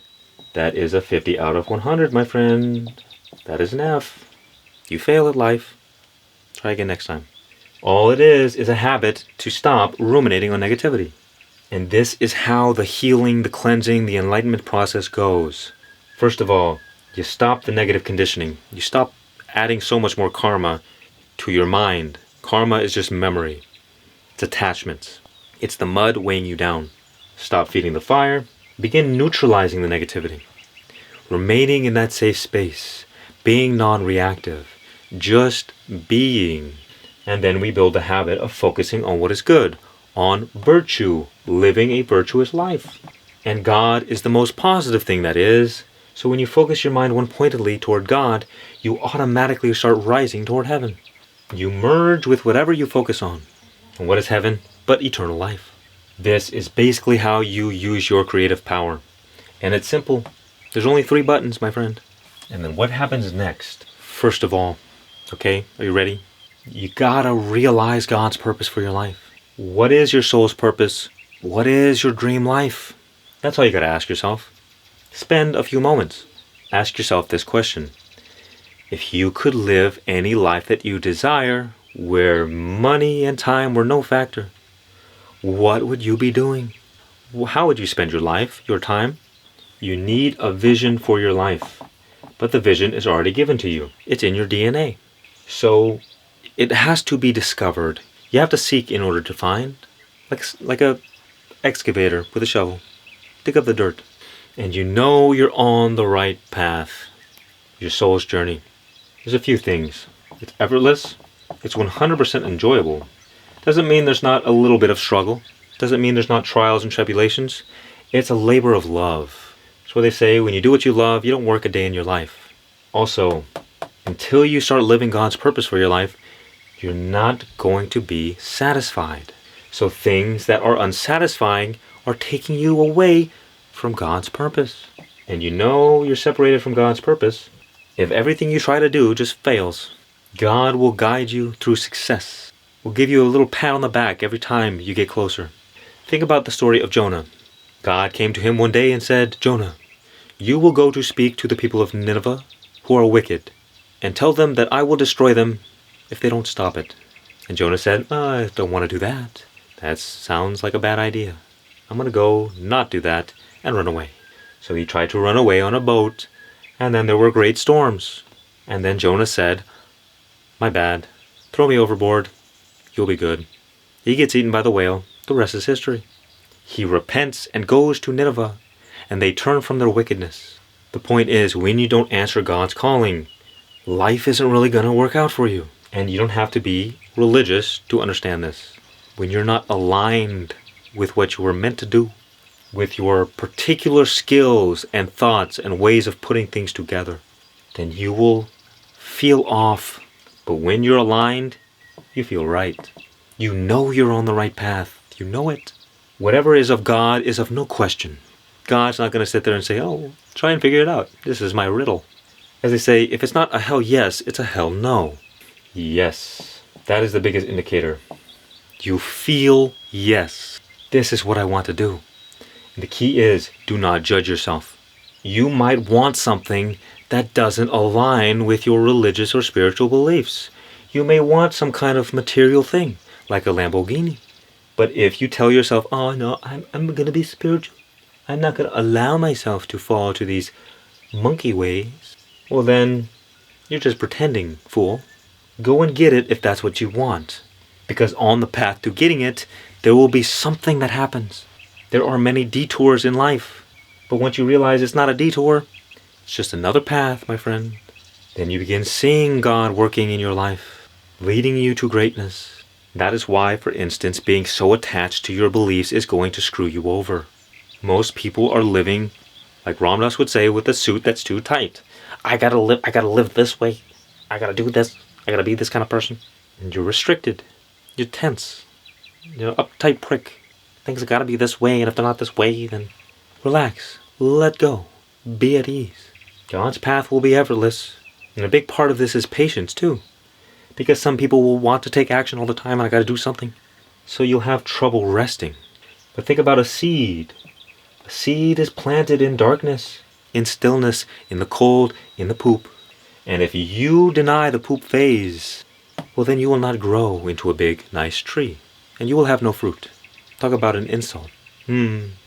that is a 50 out of 100, my friend. That is an F. You fail at life. Try again next time. All it is a habit to stop ruminating on negativity. And this is how the healing, the cleansing, the enlightenment process goes. First of all, you stop the negative conditioning. You stop adding so much more karma to your mind. Karma is just memory. It's attachments. It's the mud weighing you down. Stop feeding the fire. Begin neutralizing the negativity. Remaining in that safe space. Being non-reactive. Just being. And then we build the habit of focusing on what is good. On virtue. Living a virtuous life. And God is the most positive thing that is. So when you focus your mind one-pointedly toward God, you automatically start rising toward heaven. You merge with whatever you focus on. And what is heaven but eternal life? This is basically how you use your creative power. And it's simple. There's only 3 buttons, my friend. And then what happens next? First of all, okay, are you ready? You gotta realize God's purpose for your life. What is your soul's purpose? What is your dream life? That's all you gotta ask yourself. Spend a few moments. Ask yourself this question. If you could live any life that you desire, where money and time were no factor, what would you be doing? How would you spend your life, your time? You need a vision for your life. But the vision is already given to you. It's in your DNA. So it has to be discovered. You have to seek in order to find. Like a excavator with a shovel. Dig up the dirt. And you know you're on the right path. Your soul's journey. There's a few things. It's effortless. It's 100% enjoyable. Doesn't mean there's not a little bit of struggle. Doesn't mean there's not trials and tribulations. It's a labor of love. That's what they say, when you do what you love, you don't work a day in your life. Also, until you start living God's purpose for your life, you're not going to be satisfied. So things that are unsatisfying are taking you away from God's purpose. And you know you're separated from God's purpose if everything you try to do just fails. God will guide you through success. Will give you a little pat on the back every time you get closer. Think about the story of Jonah. God came to him one day and said, Jonah, you will go to speak to the people of Nineveh who are wicked, and tell them that I will destroy them if they don't stop it. And Jonah said, I don't want to do that. That sounds like a bad idea. I'm going to go not do that and run away. So he tried to run away on a boat, and then there were great storms. And then Jonah said, my bad. Throw me overboard. You'll be good. He gets eaten by the whale. The rest is history. He repents and goes to Nineveh, and they turn from their wickedness. The point is, when you don't answer God's calling, life isn't really going to work out for you. And you don't have to be religious to understand this. When you're not aligned with what you were meant to do, with your particular skills and thoughts and ways of putting things together, then you will feel off. But when you're aligned, you feel right. You know you're on the right path. You know it. Whatever is of God is of no question. God's not going to sit there and say, oh, try and figure it out. This is my riddle. As they say, if it's not a hell yes, it's a hell no. Yes, that is the biggest indicator. You feel yes. This is what I want to do. And the key is, do not judge yourself. You might want something that doesn't align with your religious or spiritual beliefs. You may want some kind of material thing, like a Lamborghini. But if you tell yourself, oh no, I'm going to be spiritual. I'm not going to allow myself to fall to these monkey ways. Well then, you're just pretending, fool. Go and get it if that's what you want. Because on the path to getting it, there will be something that happens. There are many detours in life. But once you realize it's not a detour, it's just another path, my friend. Then you begin seeing God working in your life, leading you to greatness. That is why, for instance, being so attached to your beliefs is going to screw you over. Most people are living, like Ram Dass would say, with a suit that's too tight. I gotta live this way. I gotta do this. I gotta be this kind of person. And you're restricted. You're tense. You're an uptight prick. Things have gotta be this way, and if they're not this way, then relax. Let go. Be at ease. God's path will be effortless. And a big part of this is patience too. Because some people will want to take action all the time and I gotta do something. So you'll have trouble resting. But think about a seed. A seed is planted in darkness, in stillness, in the cold, in the poop. And if you deny the poop phase, well then you will not grow into a big, nice tree. And you will have no fruit. Talk about an insult.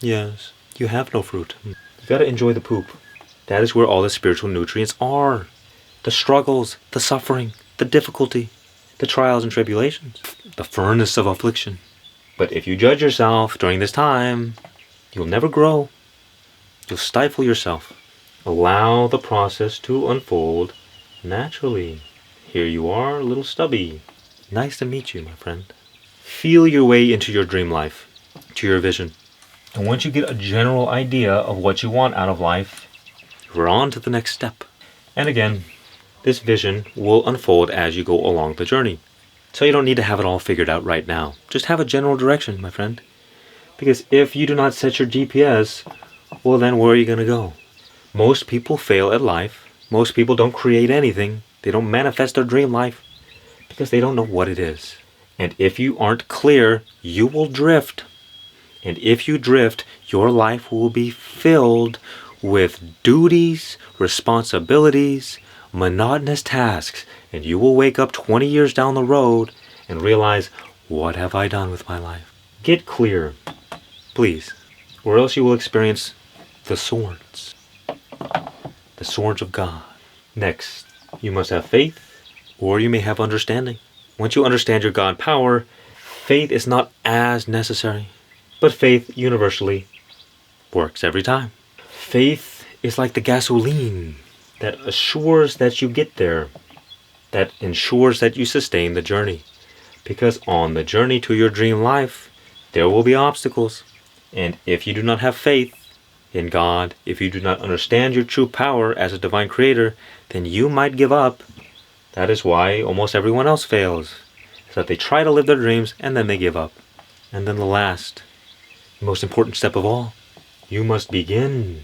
Yes, you have no fruit. You gotta enjoy the poop. That is where all the spiritual nutrients are. The struggles, the suffering, the difficulty, the trials and tribulations, the furnace of affliction. But if you judge yourself during this time, you'll never grow. You'll stifle yourself. Allow the process to unfold naturally. Here you are, a little stubby. Nice to meet you, my friend. Feel your way into your dream life, to your vision. And once you get a general idea of what you want out of life, we're on to the next step. And again, this vision will unfold as you go along the journey. So you don't need to have it all figured out right now. Just have a general direction, my friend. Because if you do not set your GPS, well then where are you going to go? Most people fail at life. Most people don't create anything. They don't manifest their dream life because they don't know what it is. And if you aren't clear, you will drift. And if you drift, your life will be filled with duties, responsibilities, monotonous tasks. And you will wake up 20 years down the road and realize, what have I done with my life? Get clear, please, or else you will experience the swords. The swords of God. Next, you must have faith, or you may have understanding. Once you understand your God power, faith is not as necessary. But faith universally works every time. Faith is like the gasoline that assures that you get there, that ensures that you sustain the journey. Because on the journey to your dream life, there will be obstacles. And if you do not have faith in God, if you do not understand your true power as a divine creator, then you might give up. That is why almost everyone else fails. Is that they try to live their dreams and then they give up. And then the last, most important step of all, you must begin.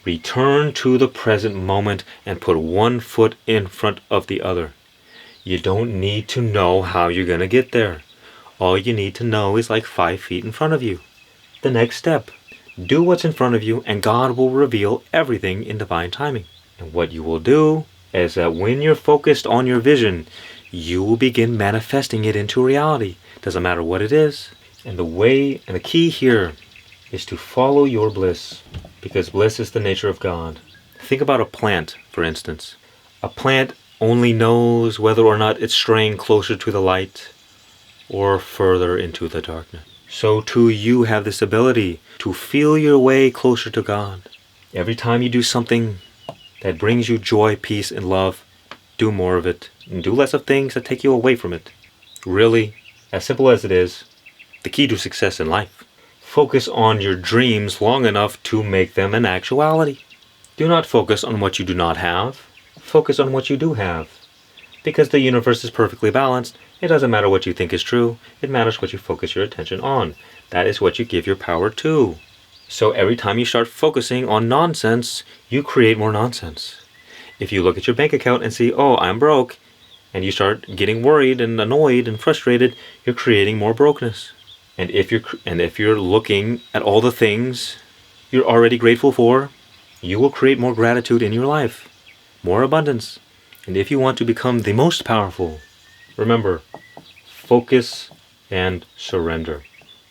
Return to the present moment and put one foot in front of the other. You don't need to know how you're going to get there. All you need to know is like 5 feet in front of you. The next step. Do what's in front of you and God will reveal everything in divine timing. And what you will do is that when you're focused on your vision, you will begin manifesting it into reality. Doesn't matter what it is. And the key here is to follow your bliss, because bliss is the nature of God. Think about a plant, for instance. A plant only knows whether or not it's straying closer to the light or further into the darkness. So too you have this ability to feel your way closer to God. Every time you do something that brings you joy, peace, and love, do more of it. And do less of things that take you away from it. Really, as simple as it is, the key to success in life. Focus on your dreams long enough to make them an actuality. Do not focus on what you do not have. Focus on what you do have. Because the universe is perfectly balanced, it doesn't matter what you think is true. It matters what you focus your attention on. That is what you give your power to. So every time you start focusing on nonsense, you create more nonsense. If you look at your bank account and see, oh, I'm broke, and you start getting worried and annoyed and frustrated, you're creating more brokenness. And if you're looking at all the things you're already grateful for, you will create more gratitude in your life, more abundance. And if you want to become the most powerful, remember, focus and surrender.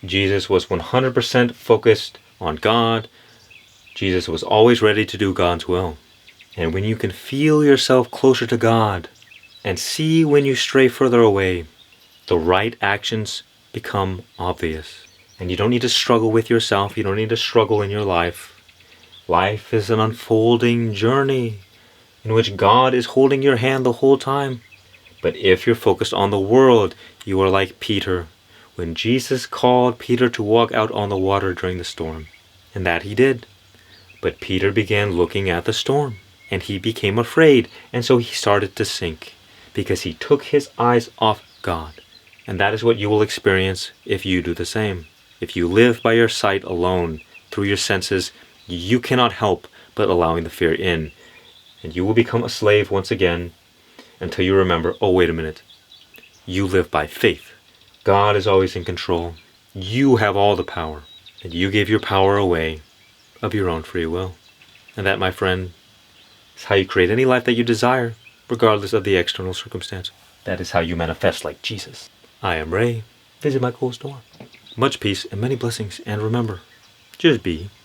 Jesus was 100% focused on God. Jesus was always ready to do God's will. And when you can feel yourself closer to God and see when you stray further away, the right actions become obvious. And you don't need to struggle with yourself. You don't need to struggle in your life. Life is an unfolding journey in which God is holding your hand the whole time. But if you're focused on the world, you are like Peter, when Jesus called Peter to walk out on the water during the storm. And that he did. But Peter began looking at the storm, and he became afraid, and so he started to sink, because he took his eyes off God. And that is what you will experience if you do the same. If you live by your sight alone, through your senses, you cannot help but allowing the fear in. And you will become a slave once again until you remember, oh, wait a minute. You live by faith. God is always in control. You have all the power. And you gave your power away of your own free will. And that, my friend, is how you create any life that you desire, regardless of the external circumstance. That is how you manifest like Jesus. I am Ray. Visit my cool store. Much peace and many blessings. And remember, just be